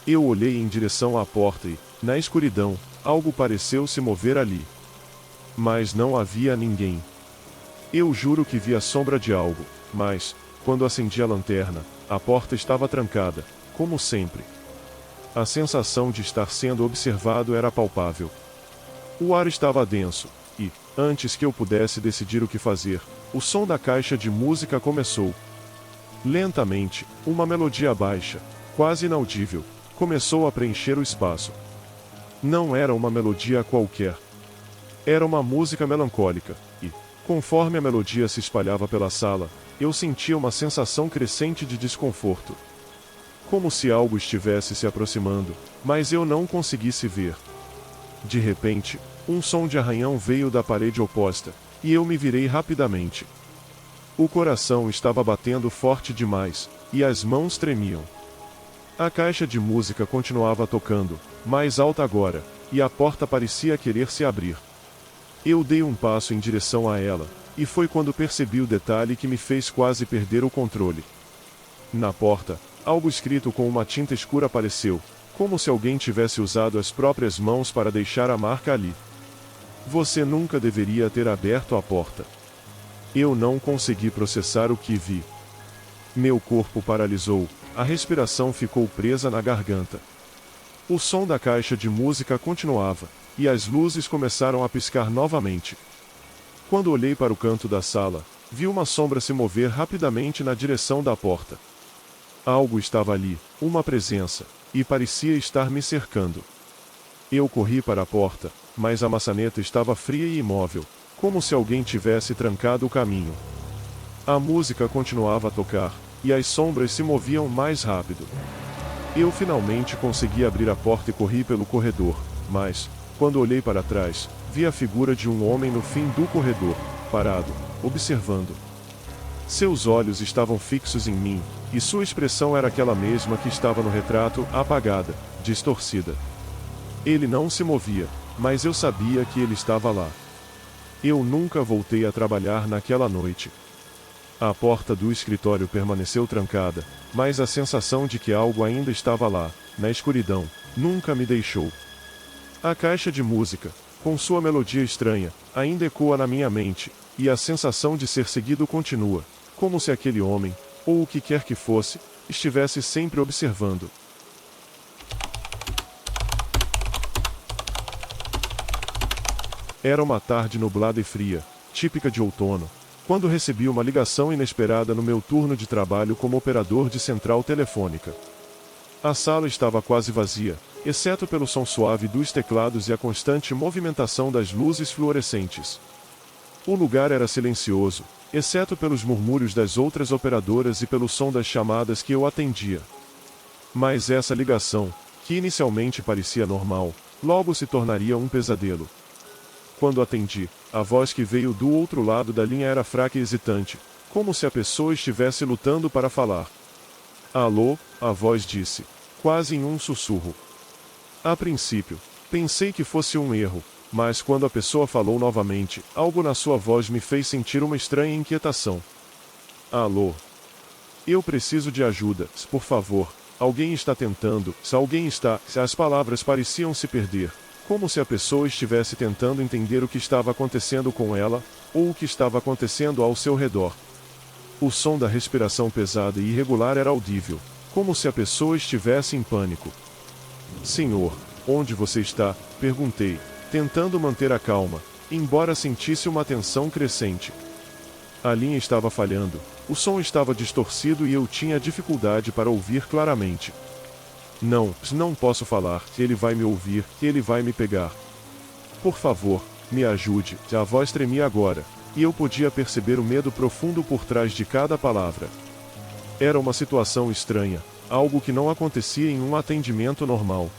Eu olhei em direção à porta e, na escuridão, algo pareceu se mover ali. Mas não havia ninguém. Eu juro que vi a sombra de algo, mas, quando acendi a lanterna, a porta estava trancada, como sempre. A sensação de estar sendo observado era palpável. O ar estava denso, e, antes que eu pudesse decidir o que fazer, o som da caixa de música começou. Lentamente, uma melodia baixa, quase inaudível, começou a preencher o espaço. Não era uma melodia qualquer. Era uma música melancólica, e, conforme a melodia se espalhava pela sala, eu sentia uma sensação crescente de desconforto. Como se algo estivesse se aproximando, mas eu não conseguisse ver. De repente, um som de arranhão veio da parede oposta, e eu me virei rapidamente. O coração estava batendo forte demais, e as mãos tremiam. A caixa de música continuava tocando, mais alta agora, e a porta parecia querer se abrir. Eu dei um passo em direção a ela, e foi quando percebi o detalhe que me fez quase perder o controle. Na porta, algo escrito com uma tinta escura apareceu, como se alguém tivesse usado as próprias mãos para deixar a marca ali. Você nunca deveria ter aberto a porta. Eu não consegui processar o que vi. Meu corpo paralisou, a respiração ficou presa na garganta. O som da caixa de música continuava, e as luzes começaram a piscar novamente. Quando olhei para o canto da sala, vi uma sombra se mover rapidamente na direção da porta. Algo estava ali, uma presença, e parecia estar me cercando. Eu corri para a porta, mas a maçaneta estava fria e imóvel, como se alguém tivesse trancado o caminho. A música continuava a tocar, e as sombras se moviam mais rápido. Eu finalmente consegui abrir a porta e corri pelo corredor, mas, quando olhei para trás, vi a figura de um homem no fim do corredor, parado, observando. Seus olhos estavam fixos em mim, e sua expressão era aquela mesma que estava no retrato, apagada, distorcida. Ele não se movia, mas eu sabia que ele estava lá. Eu nunca voltei a trabalhar naquela noite. A porta do escritório permaneceu trancada, mas a sensação de que algo ainda estava lá, na escuridão, nunca me deixou. A caixa de música, com sua melodia estranha, ainda ecoa na minha mente, e a sensação de ser seguido continua, como se aquele homem, ou o que quer que fosse, estivesse sempre observando. Era uma tarde nublada e fria, típica de outono, quando recebi uma ligação inesperada no meu turno de trabalho como operador de central telefônica. A sala estava quase vazia, exceto pelo som suave dos teclados e a constante movimentação das luzes fluorescentes. O lugar era silencioso, exceto pelos murmúrios das outras operadoras e pelo som das chamadas que eu atendia. Mas essa ligação, que inicialmente parecia normal, logo se tornaria um pesadelo. Quando atendi, a voz que veio do outro lado da linha era fraca e hesitante, como se a pessoa estivesse lutando para falar. Alô, a voz disse, quase em um sussurro. A princípio, pensei que fosse um erro, mas quando a pessoa falou novamente, algo na sua voz me fez sentir uma estranha inquietação. Alô? Eu preciso de ajuda, por favor. Alguém está tentando, se alguém está... As palavras pareciam se perder, como se a pessoa estivesse tentando entender o que estava acontecendo com ela, ou o que estava acontecendo ao seu redor. O som da respiração pesada e irregular era audível, como se a pessoa estivesse em pânico. Senhor, onde você está? Perguntei, tentando manter a calma, embora sentisse uma tensão crescente. A linha estava falhando, o som estava distorcido e eu tinha dificuldade para ouvir claramente. Não posso falar, ele vai me ouvir, ele vai me pegar. Por favor, me ajude. A voz tremia agora, e eu podia perceber o medo profundo por trás de cada palavra. Era uma situação estranha, algo que não acontecia em um atendimento normal.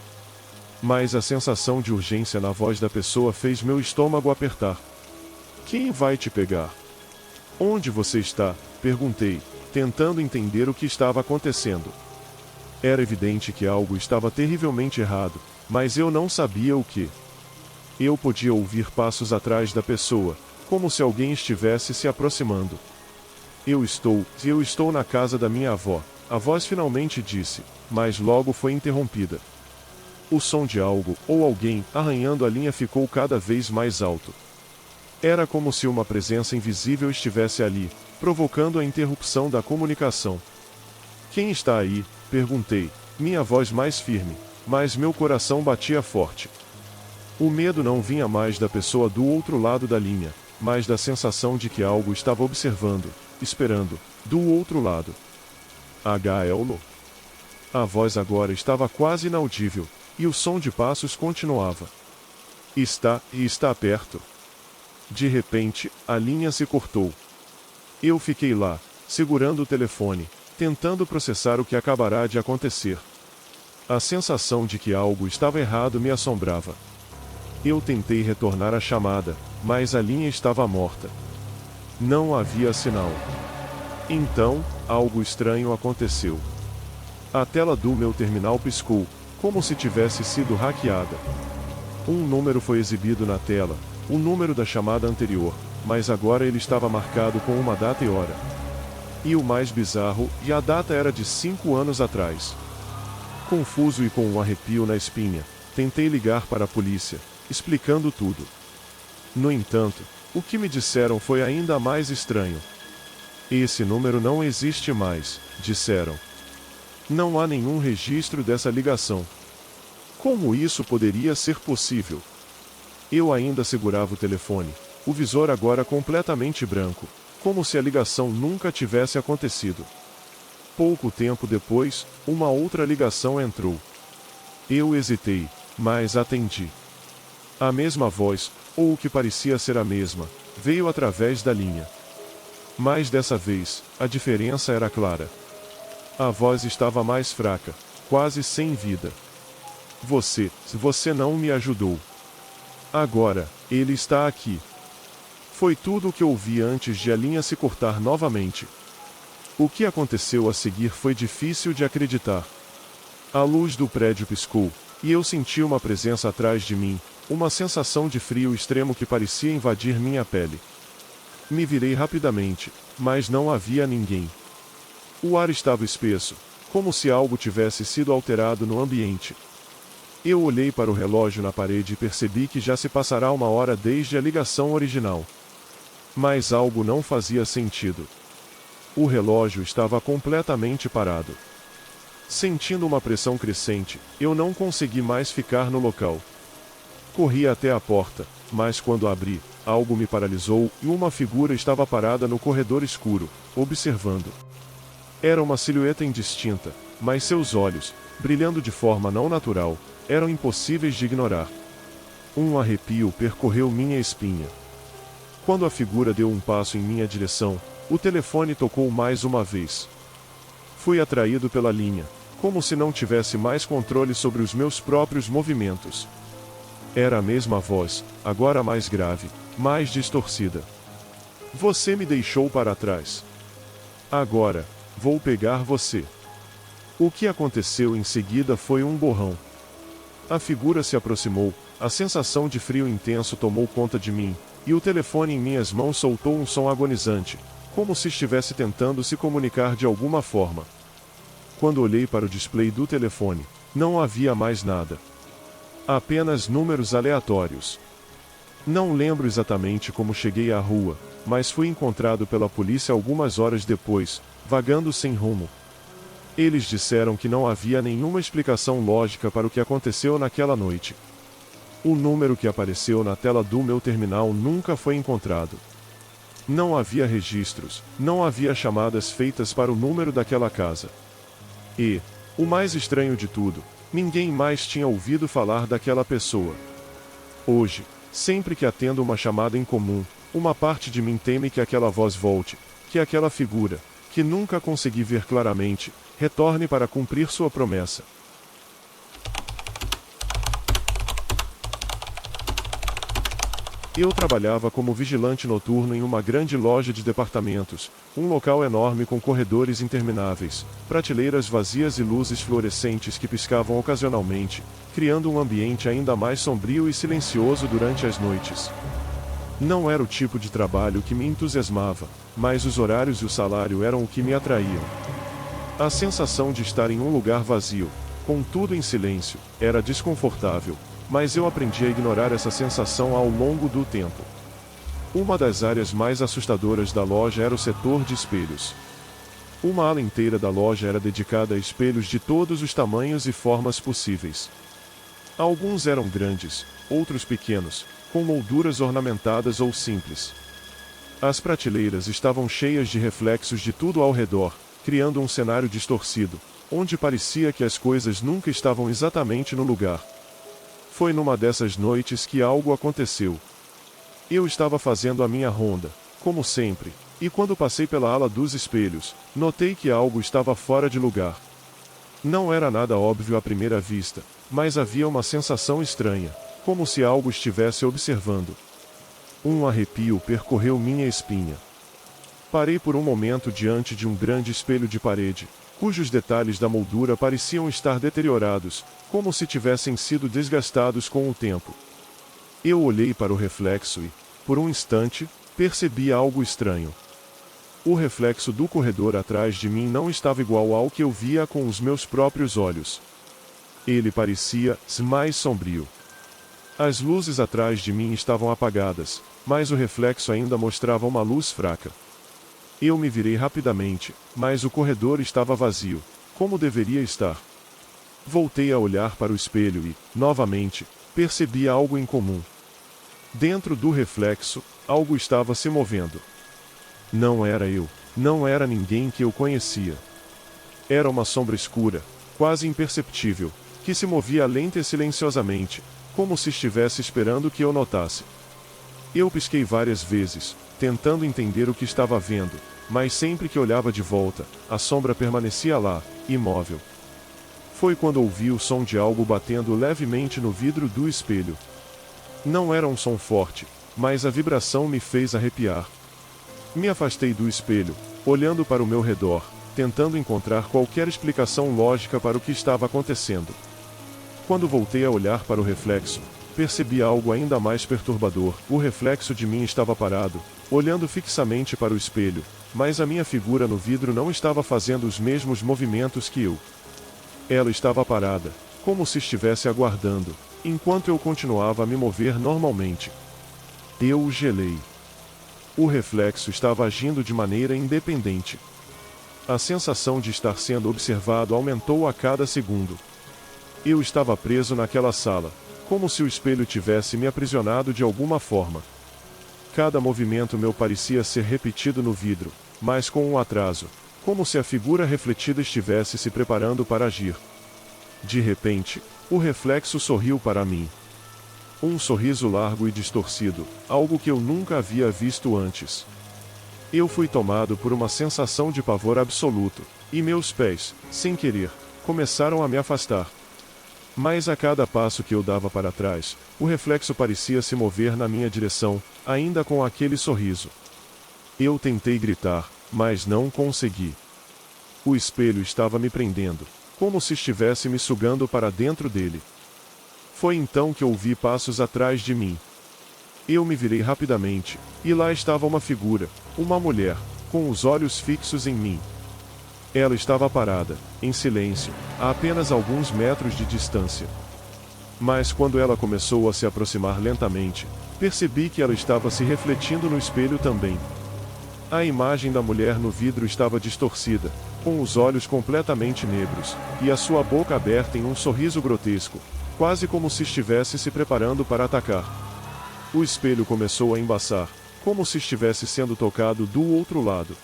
Mas a sensação de urgência na voz da pessoa fez meu estômago apertar. Quem vai te pegar? Onde você está? Perguntei, tentando entender o que estava acontecendo. Era evidente que algo estava terrivelmente errado, mas eu não sabia o que. Eu podia ouvir passos atrás da pessoa, como se alguém estivesse se aproximando. Eu estou na casa da minha avó, a voz finalmente disse, mas logo foi interrompida. O som de algo, ou alguém, arranhando a linha ficou cada vez mais alto. Era como se uma presença invisível estivesse ali, provocando a interrupção da comunicação. Quem está aí? Perguntei, minha voz mais firme, mas meu coração batia forte. O medo não vinha mais da pessoa do outro lado da linha, mas da sensação de que algo estava observando, esperando, do outro lado. H.L. A voz agora estava quase inaudível, e o som de passos continuava. Está perto. De repente, a linha se cortou. Eu fiquei lá, segurando o telefone, tentando processar o que acabará de acontecer. A sensação de que algo estava errado me assombrava. Eu tentei retornar a chamada, mas a linha estava morta. Não havia sinal. Então, algo estranho aconteceu. A tela do meu terminal piscou, como se tivesse sido hackeada. Um número foi exibido na tela, o número da chamada anterior, mas agora ele estava marcado com uma data e hora. E o mais bizarro, a data era de 5 anos atrás. Confuso e com um arrepio na espinha, tentei ligar para a polícia, explicando tudo. No entanto, o que me disseram foi ainda mais estranho. Esse número não existe mais, disseram. Não há nenhum registro dessa ligação. Como isso poderia ser possível? Eu ainda segurava o telefone, o visor agora completamente branco, como se a ligação nunca tivesse acontecido. Pouco tempo depois, uma outra ligação entrou. Eu hesitei, mas atendi. A mesma voz, ou o que parecia ser a mesma, veio através da linha. Mas dessa vez, a diferença era clara. A voz estava mais fraca, quase sem vida. Você não me ajudou. Agora, ele está aqui. Foi tudo o que ouvi antes de a linha se cortar novamente. O que aconteceu a seguir foi difícil de acreditar. A luz do prédio piscou, e eu senti uma presença atrás de mim, uma sensação de frio extremo que parecia invadir minha pele. Me virei rapidamente, mas não havia ninguém. O ar estava espesso, como se algo tivesse sido alterado no ambiente. Eu olhei para o relógio na parede e percebi que já se passará 1 hora desde a ligação original. Mas algo não fazia sentido. O relógio estava completamente parado. Sentindo uma pressão crescente, eu não consegui mais ficar no local. Corri até a porta, mas quando abri, algo me paralisou e uma figura estava parada no corredor escuro, observando. Era uma silhueta indistinta, mas seus olhos, brilhando de forma não natural, eram impossíveis de ignorar. Um arrepio percorreu minha espinha. Quando a figura deu um passo em minha direção, o telefone tocou mais uma vez. Fui atraído pela linha, como se não tivesse mais controle sobre os meus próprios movimentos. Era a mesma voz, agora mais grave, mais distorcida. Você me deixou para trás. Agora, vou pegar você. O que aconteceu em seguida foi um borrão. A figura se aproximou, a sensação de frio intenso tomou conta de mim, e o telefone em minhas mãos soltou um som agonizante, como se estivesse tentando se comunicar de alguma forma. Quando olhei para o display do telefone, não havia mais nada. Apenas números aleatórios. Não lembro exatamente como cheguei à rua, mas fui encontrado pela polícia algumas horas depois, vagando sem rumo. Eles disseram que não havia nenhuma explicação lógica para o que aconteceu naquela noite. O número que apareceu na tela do meu terminal nunca foi encontrado. Não havia registros, não havia chamadas feitas para o número daquela casa. E, o mais estranho de tudo, ninguém mais tinha ouvido falar daquela pessoa. Hoje, sempre que atendo uma chamada em comum, uma parte de mim teme que aquela voz volte, que aquela figura, que nunca consegui ver claramente, retorne para cumprir sua promessa. Eu trabalhava como vigilante noturno em uma grande loja de departamentos, um local enorme com corredores intermináveis, prateleiras vazias e luzes fluorescentes que piscavam ocasionalmente, criando um ambiente ainda mais sombrio e silencioso durante as noites. Não era o tipo de trabalho que me entusiasmava, mas os horários e o salário eram o que me atraíam. A sensação de estar em um lugar vazio, com tudo em silêncio, era desconfortável, mas eu aprendi a ignorar essa sensação ao longo do tempo. Uma das áreas mais assustadoras da loja era o setor de espelhos. Uma ala inteira da loja era dedicada a espelhos de todos os tamanhos e formas possíveis. Alguns eram grandes, outros pequenos, com molduras ornamentadas ou simples. As prateleiras estavam cheias de reflexos de tudo ao redor, criando um cenário distorcido, onde parecia que as coisas nunca estavam exatamente no lugar. Foi numa dessas noites que algo aconteceu. Eu estava fazendo a minha ronda, como sempre, e quando passei pela ala dos espelhos, notei que algo estava fora de lugar. Não era nada óbvio à primeira vista, mas havia uma sensação estranha, como se algo estivesse observando. Um arrepio percorreu minha espinha. Parei por um momento diante de um grande espelho de parede, cujos detalhes da moldura pareciam estar deteriorados, como se tivessem sido desgastados com o tempo. Eu olhei para o reflexo e, por um instante, percebi algo estranho. O reflexo do corredor atrás de mim não estava igual ao que eu via com os meus próprios olhos. Ele parecia mais sombrio. As luzes atrás de mim estavam apagadas, mas o reflexo ainda mostrava uma luz fraca. Eu me virei rapidamente, mas o corredor estava vazio, como deveria estar. Voltei a olhar para o espelho e, novamente, percebi algo incomum. Dentro do reflexo, algo estava se movendo. Não era eu, não era ninguém que eu conhecia. Era uma sombra escura, quase imperceptível, que se movia lenta e silenciosamente, como se estivesse esperando que eu notasse. Eu pisquei várias vezes, tentando entender o que estava vendo, mas sempre que olhava de volta, a sombra permanecia lá, imóvel. Foi quando ouvi o som de algo batendo levemente no vidro do espelho. Não era um som forte, mas a vibração me fez arrepiar. Me afastei do espelho, olhando para o meu redor, tentando encontrar qualquer explicação lógica para o que estava acontecendo. Quando voltei a olhar para o reflexo, percebi algo ainda mais perturbador. O reflexo de mim estava parado, olhando fixamente para o espelho, mas a minha figura no vidro não estava fazendo os mesmos movimentos que eu. Ela estava parada, como se estivesse aguardando, enquanto eu continuava a me mover normalmente. Eu gelei. O reflexo estava agindo de maneira independente. A sensação de estar sendo observado aumentou a cada segundo. Eu estava preso naquela sala, como se o espelho tivesse me aprisionado de alguma forma. Cada movimento meu parecia ser repetido no vidro, mas com um atraso, como se a figura refletida estivesse se preparando para agir. De repente, o reflexo sorriu para mim. Um sorriso largo e distorcido, algo que eu nunca havia visto antes. Eu fui tomado por uma sensação de pavor absoluto, e meus pés, sem querer, começaram a me afastar. Mas a cada passo que eu dava para trás, o reflexo parecia se mover na minha direção, ainda com aquele sorriso. Eu tentei gritar, mas não consegui. O espelho estava me prendendo, como se estivesse me sugando para dentro dele. Foi então que ouvi passos atrás de mim. Eu me virei rapidamente, e lá estava uma figura, uma mulher, com os olhos fixos em mim. Ela estava parada, em silêncio, a apenas alguns metros de distância. Mas quando ela começou a se aproximar lentamente, percebi que ela estava se refletindo no espelho também. A imagem da mulher no vidro estava distorcida, com os olhos completamente negros, e a sua boca aberta em um sorriso grotesco, quase como se estivesse se preparando para atacar. O espelho começou a embaçar, como se estivesse sendo tocado do outro lado.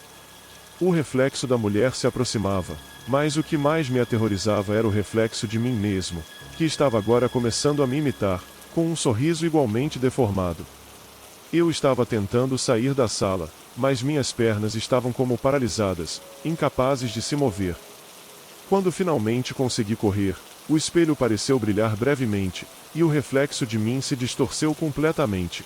O reflexo da mulher se aproximava, mas o que mais me aterrorizava era o reflexo de mim mesmo, que estava agora começando a me imitar, com um sorriso igualmente deformado. Eu estava tentando sair da sala, mas minhas pernas estavam como paralisadas, incapazes de se mover. Quando finalmente consegui correr, o espelho pareceu brilhar brevemente, e o reflexo de mim se distorceu completamente.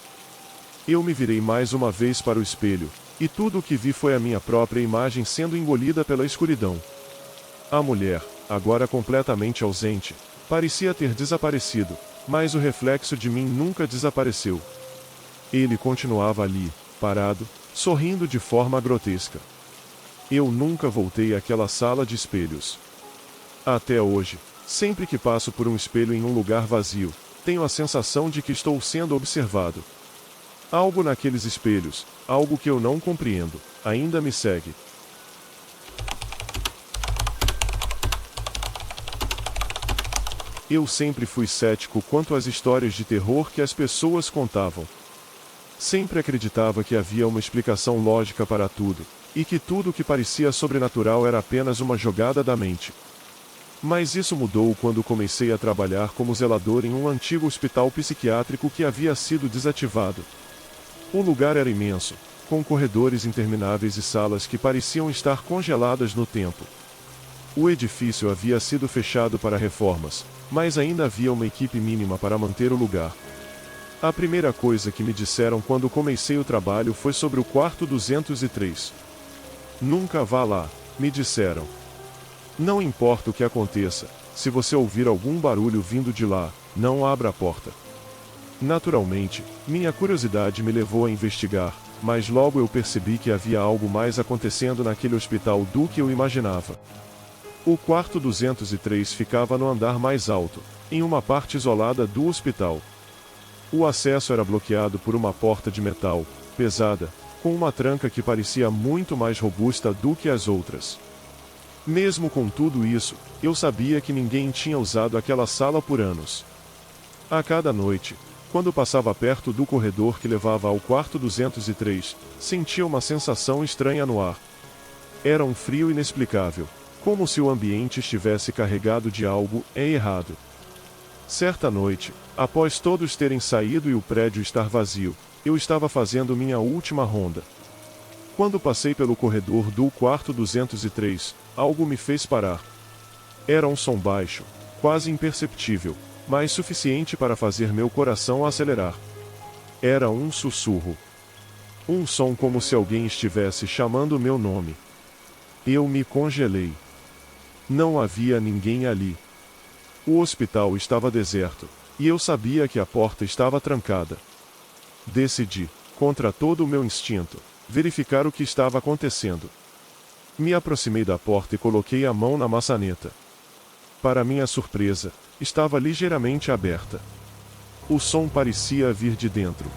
Eu me virei mais uma vez para o espelho, e tudo o que vi foi a minha própria imagem sendo engolida pela escuridão. A mulher, agora completamente ausente, parecia ter desaparecido, mas o reflexo de mim nunca desapareceu. Ele continuava ali, parado, sorrindo de forma grotesca. Eu nunca voltei àquela sala de espelhos. Até hoje, sempre que passo por um espelho em um lugar vazio, tenho a sensação de que estou sendo observado. Algo naqueles espelhos, algo que eu não compreendo, ainda me segue. Eu sempre fui cético quanto às histórias de terror que as pessoas contavam. Sempre acreditava que havia uma explicação lógica para tudo, e que tudo que parecia sobrenatural era apenas uma jogada da mente. Mas isso mudou quando comecei a trabalhar como zelador em um antigo hospital psiquiátrico que havia sido desativado. O lugar era imenso, com corredores intermináveis e salas que pareciam estar congeladas no tempo. O edifício havia sido fechado para reformas, mas ainda havia uma equipe mínima para manter o lugar. A primeira coisa que me disseram quando comecei o trabalho foi sobre o quarto 203. Nunca vá lá, me disseram. Não importa o que aconteça, se você ouvir algum barulho vindo de lá, não abra a porta. Naturalmente, minha curiosidade me levou a investigar, mas logo eu percebi que havia algo mais acontecendo naquele hospital do que eu imaginava. O quarto 203 ficava no andar mais alto, em uma parte isolada do hospital. O acesso era bloqueado por uma porta de metal, pesada, com uma tranca que parecia muito mais robusta do que as outras. Mesmo com tudo isso, eu sabia que ninguém tinha usado aquela sala por anos. A cada noite, quando passava perto do corredor que levava ao quarto 203, sentia uma sensação estranha no ar. Era um frio inexplicável, como se o ambiente estivesse carregado de algo errado. Certa noite, após todos terem saído e o prédio estar vazio, eu estava fazendo minha última ronda. Quando passei pelo corredor do quarto 203, algo me fez parar. Era um som baixo, quase imperceptível, mas suficiente para fazer meu coração acelerar. Era um sussurro. Um som como se alguém estivesse chamando meu nome. Eu me congelei. Não havia ninguém ali. O hospital estava deserto, e eu sabia que a porta estava trancada. Decidi, contra todo o meu instinto, verificar o que estava acontecendo. Me aproximei da porta e coloquei a mão na maçaneta. Para minha surpresa, estava ligeiramente aberta. O som parecia vir de dentro.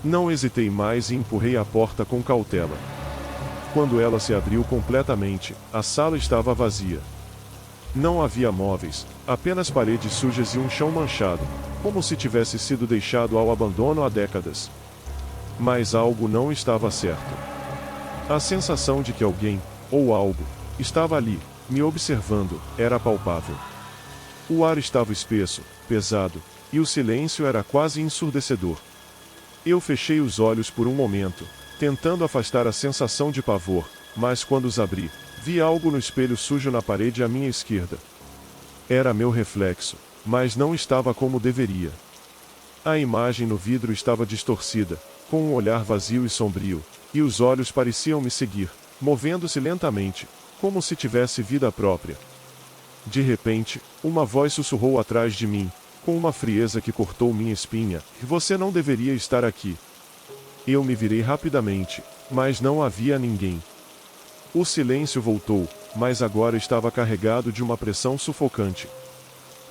Não hesitei mais e empurrei a porta com cautela. Quando ela se abriu completamente, a sala estava vazia. Não havia móveis, apenas paredes sujas e um chão manchado, como se tivesse sido deixado ao abandono há décadas. Mas algo não estava certo. A sensação de que alguém, ou algo, estava ali, me observando, era palpável. O ar estava espesso, pesado, e o silêncio era quase ensurdecedor. Eu fechei os olhos por um momento, tentando afastar a sensação de pavor, mas quando os abri, vi algo no espelho sujo na parede à minha esquerda. Era meu reflexo, mas não estava como deveria. A imagem no vidro estava distorcida, com um olhar vazio e sombrio, e os olhos pareciam me seguir, movendo-se lentamente, como se tivesse vida própria. De repente, uma voz sussurrou atrás de mim, com uma frieza que cortou minha espinha: "Você não deveria estar aqui." Eu me virei rapidamente, mas não havia ninguém. O silêncio voltou, mas agora estava carregado de uma pressão sufocante.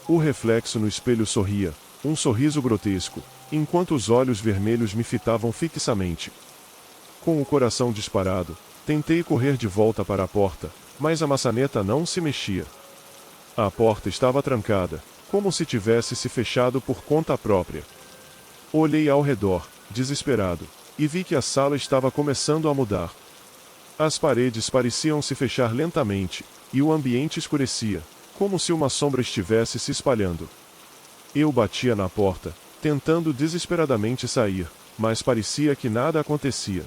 O reflexo no espelho sorria, um sorriso grotesco, enquanto os olhos vermelhos me fitavam fixamente. Com o coração disparado, tentei correr de volta para a porta, mas a maçaneta não se mexia. A porta estava trancada, como se tivesse se fechado por conta própria. Olhei ao redor, desesperado, e vi que a sala estava começando a mudar. As paredes pareciam se fechar lentamente, e o ambiente escurecia, como se uma sombra estivesse se espalhando. Eu batia na porta, tentando desesperadamente sair, mas parecia que nada acontecia.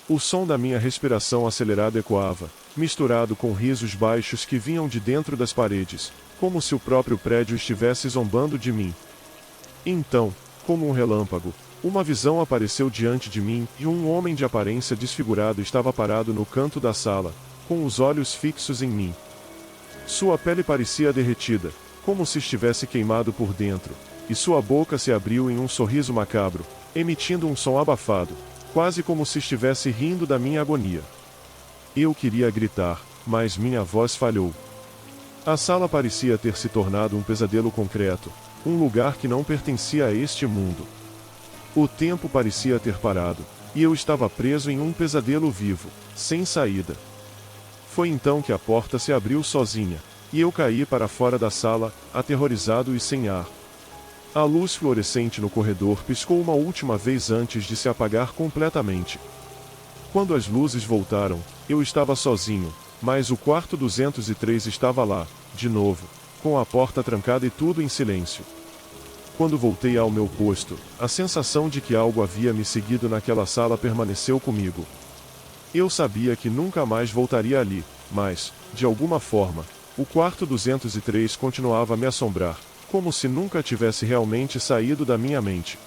O som da minha respiração acelerada ecoava, misturado com risos baixos que vinham de dentro das paredes, como se o próprio prédio estivesse zombando de mim. Então, como um relâmpago, uma visão apareceu diante de mim, e um homem de aparência desfigurado estava parado no canto da sala, com os olhos fixos em mim. Sua pele parecia derretida, como se estivesse queimado por dentro, e sua boca se abriu em um sorriso macabro, emitindo um som abafado, quase como se estivesse rindo da minha agonia. Eu queria gritar, mas minha voz falhou. A sala parecia ter se tornado um pesadelo concreto, um lugar que não pertencia a este mundo. O tempo parecia ter parado, e eu estava preso em um pesadelo vivo, sem saída. Foi então que a porta se abriu sozinha, e eu caí para fora da sala, aterrorizado e sem ar. A luz fluorescente no corredor piscou uma última vez antes de se apagar completamente. Quando as luzes voltaram, eu estava sozinho, mas o quarto 203 estava lá, de novo, com a porta trancada e tudo em silêncio. Quando voltei ao meu posto, a sensação de que algo havia me seguido naquela sala permaneceu comigo. Eu sabia que nunca mais voltaria ali, mas, de alguma forma, o quarto 203 continuava a me assombrar, como se nunca tivesse realmente saído da minha mente.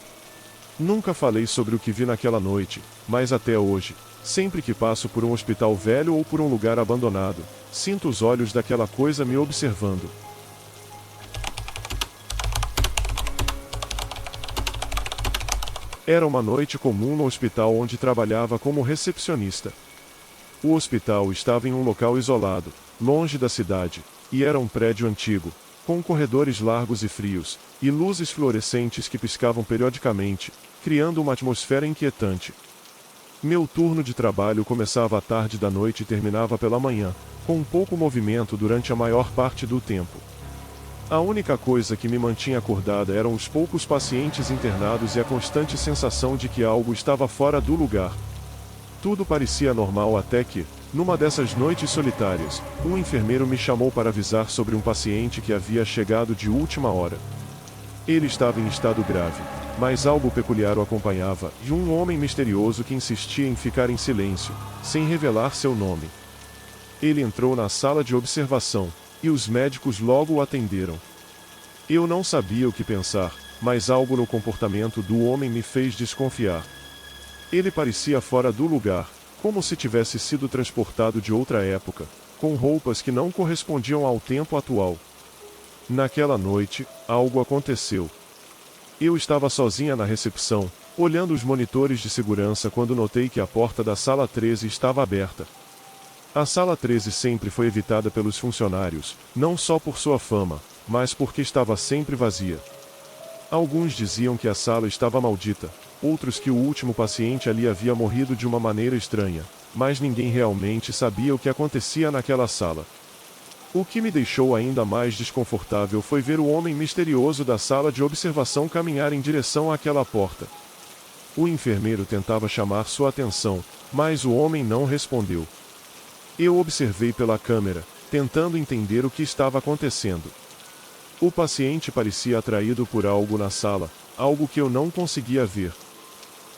Nunca falei sobre o que vi naquela noite, mas até hoje, sempre que passo por um hospital velho ou por um lugar abandonado, sinto os olhos daquela coisa me observando. Era uma noite comum no hospital onde trabalhava como recepcionista. O hospital estava em um local isolado, longe da cidade, e era um prédio antigo, com corredores largos e frios, e luzes fluorescentes que piscavam periodicamente, criando uma atmosfera inquietante. Meu turno de trabalho começava à tarde da noite e terminava pela manhã, com pouco movimento durante a maior parte do tempo. A única coisa que me mantinha acordada eram os poucos pacientes internados e a constante sensação de que algo estava fora do lugar. Tudo parecia normal até que, numa dessas noites solitárias, um enfermeiro me chamou para avisar sobre um paciente que havia chegado de última hora. Ele estava em estado grave, mas algo peculiar o acompanhava, e um homem misterioso que insistia em ficar em silêncio, sem revelar seu nome. Ele entrou na sala de observação, e os médicos logo o atenderam. Eu não sabia o que pensar, mas algo no comportamento do homem me fez desconfiar. Ele parecia fora do lugar, como se tivesse sido transportado de outra época, com roupas que não correspondiam ao tempo atual. Naquela noite, algo aconteceu. Eu estava sozinha na recepção, olhando os monitores de segurança quando notei que a porta da sala 13 estava aberta. A sala 13 sempre foi evitada pelos funcionários, não só por sua fama, mas porque estava sempre vazia. Alguns diziam que a sala estava maldita, outros que o último paciente ali havia morrido de uma maneira estranha, mas ninguém realmente sabia o que acontecia naquela sala. O que me deixou ainda mais desconfortável foi ver o homem misterioso da sala de observação caminhar em direção àquela porta. O enfermeiro tentava chamar sua atenção, mas o homem não respondeu. Eu observei pela câmera, tentando entender o que estava acontecendo. O paciente parecia atraído por algo na sala, algo que eu não conseguia ver.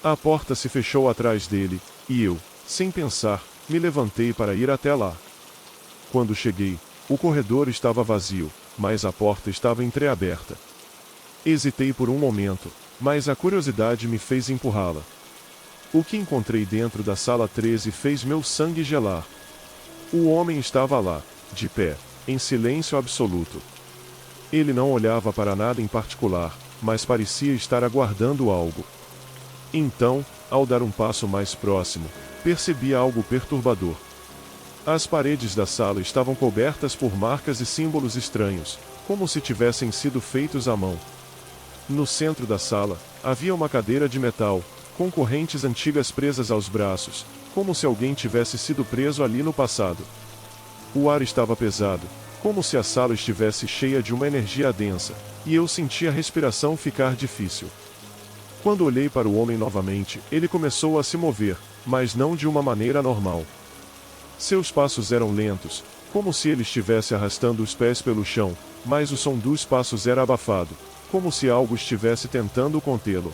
A porta se fechou atrás dele, e eu, sem pensar, me levantei para ir até lá. Quando cheguei, o corredor estava vazio, mas a porta estava entreaberta. Hesitei por um momento, mas a curiosidade me fez empurrá-la. O que encontrei dentro da sala 13 fez meu sangue gelar. O homem estava lá, de pé, em silêncio absoluto. Ele não olhava para nada em particular, mas parecia estar aguardando algo. Então, ao dar um passo mais próximo, percebi algo perturbador. As paredes da sala estavam cobertas por marcas e símbolos estranhos, como se tivessem sido feitos à mão. No centro da sala, havia uma cadeira de metal, com correntes antigas presas aos braços, como se alguém tivesse sido preso ali no passado. O ar estava pesado, como se a sala estivesse cheia de uma energia densa, e eu senti a respiração ficar difícil. Quando olhei para o homem novamente, ele começou a se mover, mas não de uma maneira normal. Seus passos eram lentos, como se ele estivesse arrastando os pés pelo chão, mas o som dos passos era abafado, como se algo estivesse tentando contê-lo.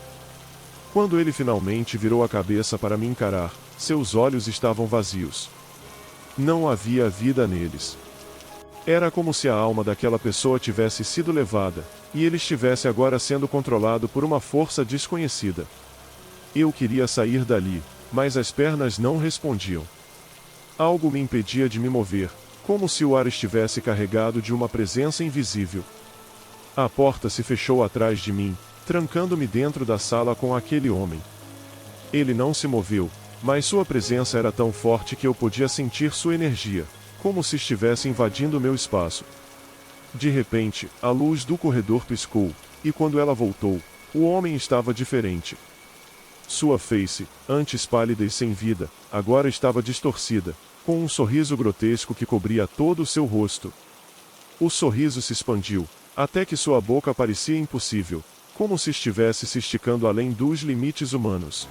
Quando ele finalmente virou a cabeça para me encarar, seus olhos estavam vazios. Não havia vida neles. Era como se a alma daquela pessoa tivesse sido levada, e ele estivesse agora sendo controlado por uma força desconhecida. Eu queria sair dali, mas as pernas não respondiam. Algo me impedia de me mover, como se o ar estivesse carregado de uma presença invisível. A porta se fechou atrás de mim, trancando-me dentro da sala com aquele homem. Ele não se moveu, mas sua presença era tão forte que eu podia sentir sua energia, como se estivesse invadindo meu espaço. De repente, a luz do corredor piscou, e quando ela voltou, o homem estava diferente. Sua face, antes pálida e sem vida, agora estava distorcida, com um sorriso grotesco que cobria todo o seu rosto. O sorriso se expandiu, até que sua boca parecia impossível, como se estivesse se esticando além dos limites humanos.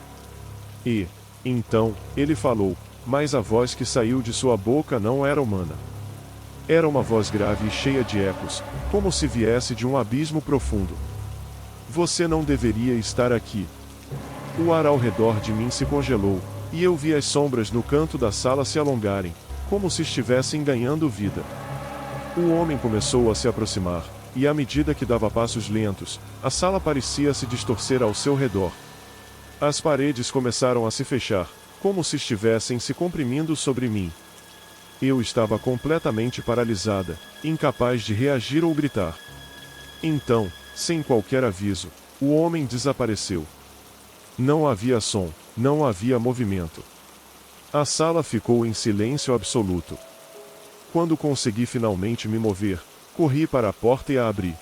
E, então, ele falou, mas a voz que saiu de sua boca não era humana. Era uma voz grave e cheia de ecos, como se viesse de um abismo profundo. Você não deveria estar aqui. O ar ao redor de mim se congelou, e eu vi as sombras no canto da sala se alongarem, como se estivessem ganhando vida. O homem começou a se aproximar, e à medida que dava passos lentos, a sala parecia se distorcer ao seu redor. As paredes começaram a se fechar, como se estivessem se comprimindo sobre mim. Eu estava completamente paralisada, incapaz de reagir ou gritar. Então, sem qualquer aviso, o homem desapareceu. Não havia som, não havia movimento. A sala ficou em silêncio absoluto. Quando consegui finalmente me mover, corri para a porta e a abri.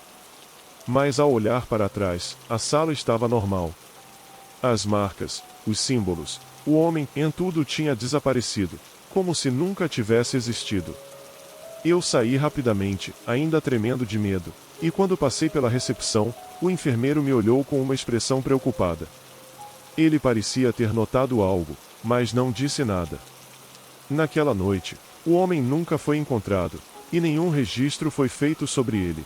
Mas ao olhar para trás, a sala estava normal. As marcas, os símbolos, o homem, em tudo tinha desaparecido, como se nunca tivesse existido. Eu saí rapidamente, ainda tremendo de medo, e quando passei pela recepção, o enfermeiro me olhou com uma expressão preocupada. Ele parecia ter notado algo, mas não disse nada. Naquela noite, o homem nunca foi encontrado, e nenhum registro foi feito sobre ele.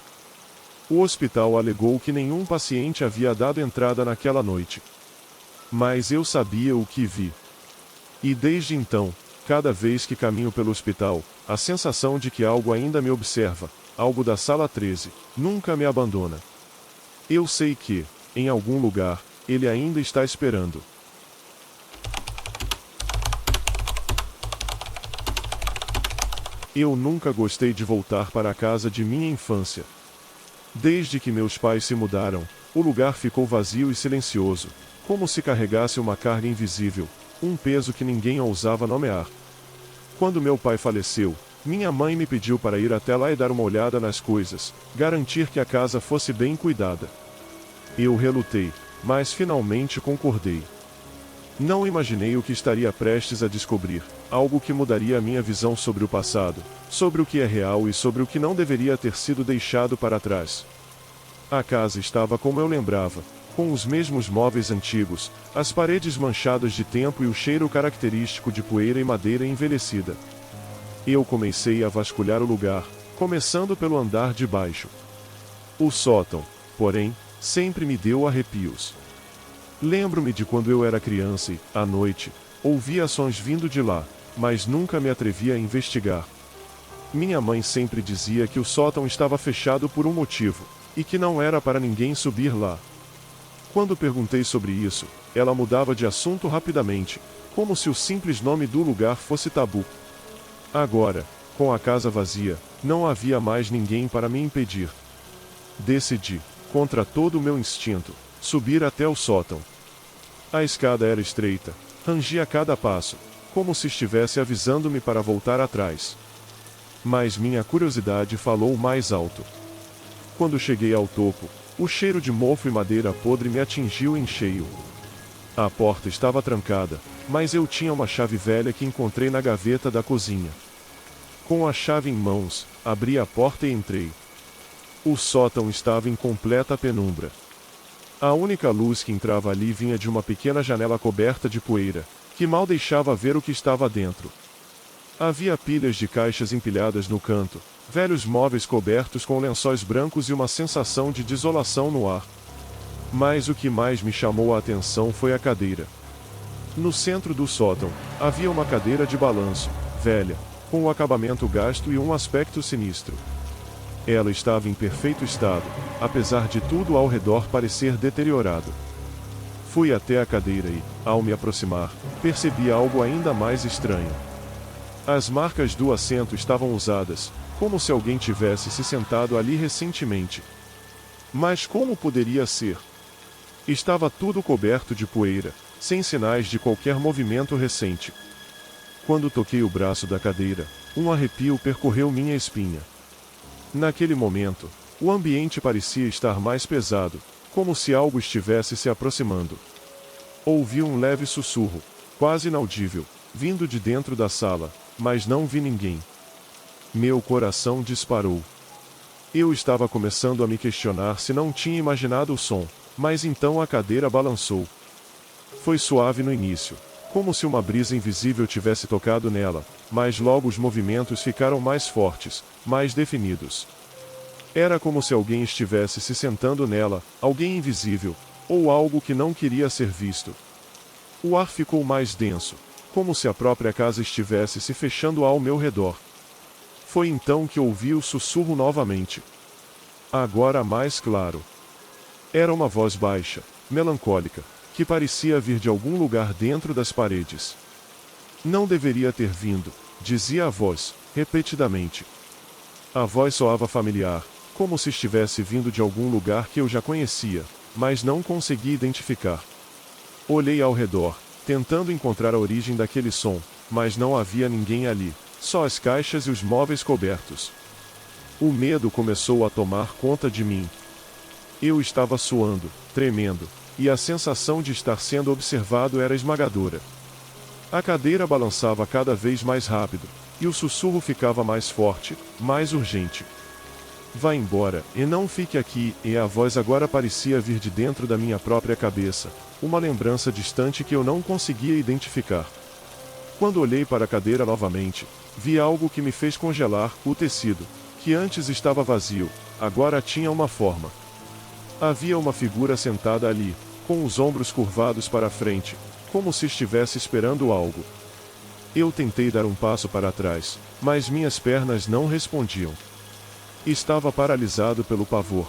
O hospital alegou que nenhum paciente havia dado entrada naquela noite. Mas eu sabia o que vi. E desde então, cada vez que caminho pelo hospital, a sensação de que algo ainda me observa, algo da sala 13, nunca me abandona. Eu sei que, em algum lugar, ele ainda está esperando. Eu nunca gostei de voltar para a casa de minha infância. Desde que meus pais se mudaram, o lugar ficou vazio e silencioso, como se carregasse uma carga invisível, um peso que ninguém ousava nomear. Quando meu pai faleceu, minha mãe me pediu para ir até lá e dar uma olhada nas coisas, garantir que a casa fosse bem cuidada. Eu relutei, mas finalmente concordei. Não imaginei o que estaria prestes a descobrir, algo que mudaria a minha visão sobre o passado, sobre o que é real e sobre o que não deveria ter sido deixado para trás. A casa estava como eu lembrava, com os mesmos móveis antigos, as paredes manchadas de tempo e o cheiro característico de poeira e madeira envelhecida. Eu comecei a vasculhar o lugar, começando pelo andar de baixo. O sótão, porém, sempre me deu arrepios. Lembro-me de quando eu era criança e, à noite, ouvia sons vindo de lá, mas nunca me atrevia a investigar. Minha mãe sempre dizia que o sótão estava fechado por um motivo, e que não era para ninguém subir lá. Quando perguntei sobre isso, ela mudava de assunto rapidamente, como se o simples nome do lugar fosse tabu. Agora, com a casa vazia, não havia mais ninguém para me impedir. Decidi, contra todo o meu instinto, subir até o sótão. A escada era estreita, rangia a cada passo, como se estivesse avisando-me para voltar atrás. Mas minha curiosidade falou mais alto. Quando cheguei ao topo, o cheiro de mofo e madeira podre me atingiu em cheio. A porta estava trancada, mas eu tinha uma chave velha que encontrei na gaveta da cozinha. Com a chave em mãos, abri a porta e entrei. O sótão estava em completa penumbra. A única luz que entrava ali vinha de uma pequena janela coberta de poeira, que mal deixava ver o que estava dentro. Havia pilhas de caixas empilhadas no canto, velhos móveis cobertos com lençóis brancos e uma sensação de desolação no ar. Mas o que mais me chamou a atenção foi a cadeira. No centro do sótão, havia uma cadeira de balanço, velha, com o acabamento gasto e um aspecto sinistro. Ela estava em perfeito estado, apesar de tudo ao redor parecer deteriorado. Fui até a cadeira e, ao me aproximar, percebi algo ainda mais estranho. As marcas do assento estavam usadas, como se alguém tivesse se sentado ali recentemente. Mas como poderia ser? Estava tudo coberto de poeira, sem sinais de qualquer movimento recente. Quando toquei o braço da cadeira, um arrepio percorreu minha espinha. Naquele momento, o ambiente parecia estar mais pesado, como se algo estivesse se aproximando. Ouvi um leve sussurro, quase inaudível, vindo de dentro da sala, mas não vi ninguém. Meu coração disparou. Eu estava começando a me questionar se não tinha imaginado o som, mas então a cadeira balançou. Foi suave no início, como se uma brisa invisível tivesse tocado nela, mas logo os movimentos ficaram mais fortes, mais definidos. Era como se alguém estivesse se sentando nela, alguém invisível, ou algo que não queria ser visto. O ar ficou mais denso, como se a própria casa estivesse se fechando ao meu redor. Foi então que ouvi o sussurro novamente. Agora mais claro. Era uma voz baixa, melancólica, que parecia vir de algum lugar dentro das paredes. Não deveria ter vindo, dizia a voz, repetidamente. A voz soava familiar, como se estivesse vindo de algum lugar que eu já conhecia, mas não consegui identificar. Olhei ao redor, tentando encontrar a origem daquele som, mas não havia ninguém ali, só as caixas e os móveis cobertos. O medo começou a tomar conta de mim. Eu estava suando, tremendo, e a sensação de estar sendo observado era esmagadora. A cadeira balançava cada vez mais rápido, e o sussurro ficava mais forte, mais urgente. Vá embora, e não fique aqui, e a voz agora parecia vir de dentro da minha própria cabeça, uma lembrança distante que eu não conseguia identificar. Quando olhei para a cadeira novamente, vi algo que me fez congelar, o tecido, que antes estava vazio, agora tinha uma forma. Havia uma figura sentada ali, com os ombros curvados para a frente, como se estivesse esperando algo. Eu tentei dar um passo para trás, mas minhas pernas não respondiam. Estava paralisado pelo pavor.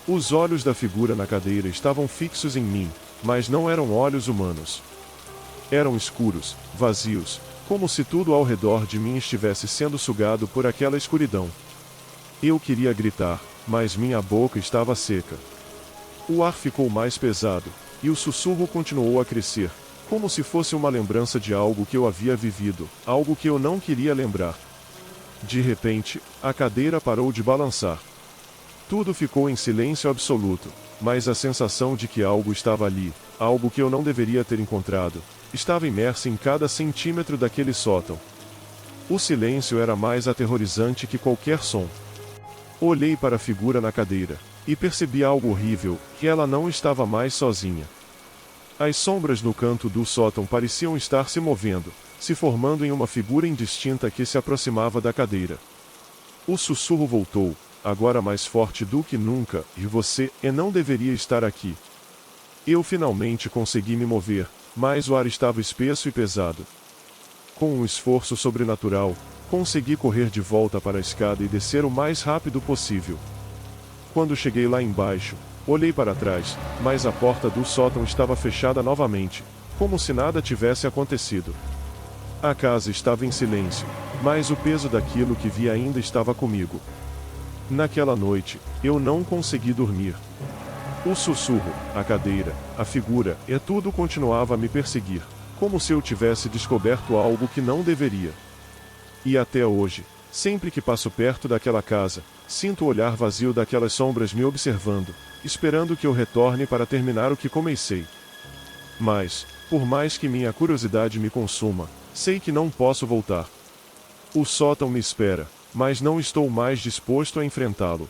Os olhos da figura na cadeira estavam fixos em mim, mas não eram olhos humanos. Eram escuros, vazios, como se tudo ao redor de mim estivesse sendo sugado por aquela escuridão. Eu queria gritar, mas minha boca estava seca. O ar ficou mais pesado, e o sussurro continuou a crescer, como se fosse uma lembrança de algo que eu havia vivido, algo que eu não queria lembrar. De repente, a cadeira parou de balançar. Tudo ficou em silêncio absoluto, mas a sensação de que algo estava ali, algo que eu não deveria ter encontrado, estava imersa em cada centímetro daquele sótão. O silêncio era mais aterrorizante que qualquer som. Olhei para a figura na cadeira, e percebi algo horrível, que ela não estava mais sozinha. As sombras no canto do sótão pareciam estar se movendo, se formando em uma figura indistinta que se aproximava da cadeira. O sussurro voltou, agora mais forte do que nunca, e você não deveria estar aqui. Eu finalmente consegui me mover, mas o ar estava espesso e pesado. Com um esforço sobrenatural, consegui correr de volta para a escada e descer o mais rápido possível. Quando cheguei lá embaixo, olhei para trás, mas a porta do sótão estava fechada novamente, como se nada tivesse acontecido. A casa estava em silêncio, mas o peso daquilo que vi ainda estava comigo. Naquela noite, eu não consegui dormir. O sussurro, a cadeira, a figura, tudo continuava a me perseguir, como se eu tivesse descoberto algo que não deveria. E até hoje, sempre que passo perto daquela casa, sinto o olhar vazio daquelas sombras me observando, esperando que eu retorne para terminar o que comecei. Mas, por mais que minha curiosidade me consuma, sei que não posso voltar. O sótão me espera, mas não estou mais disposto a enfrentá-lo.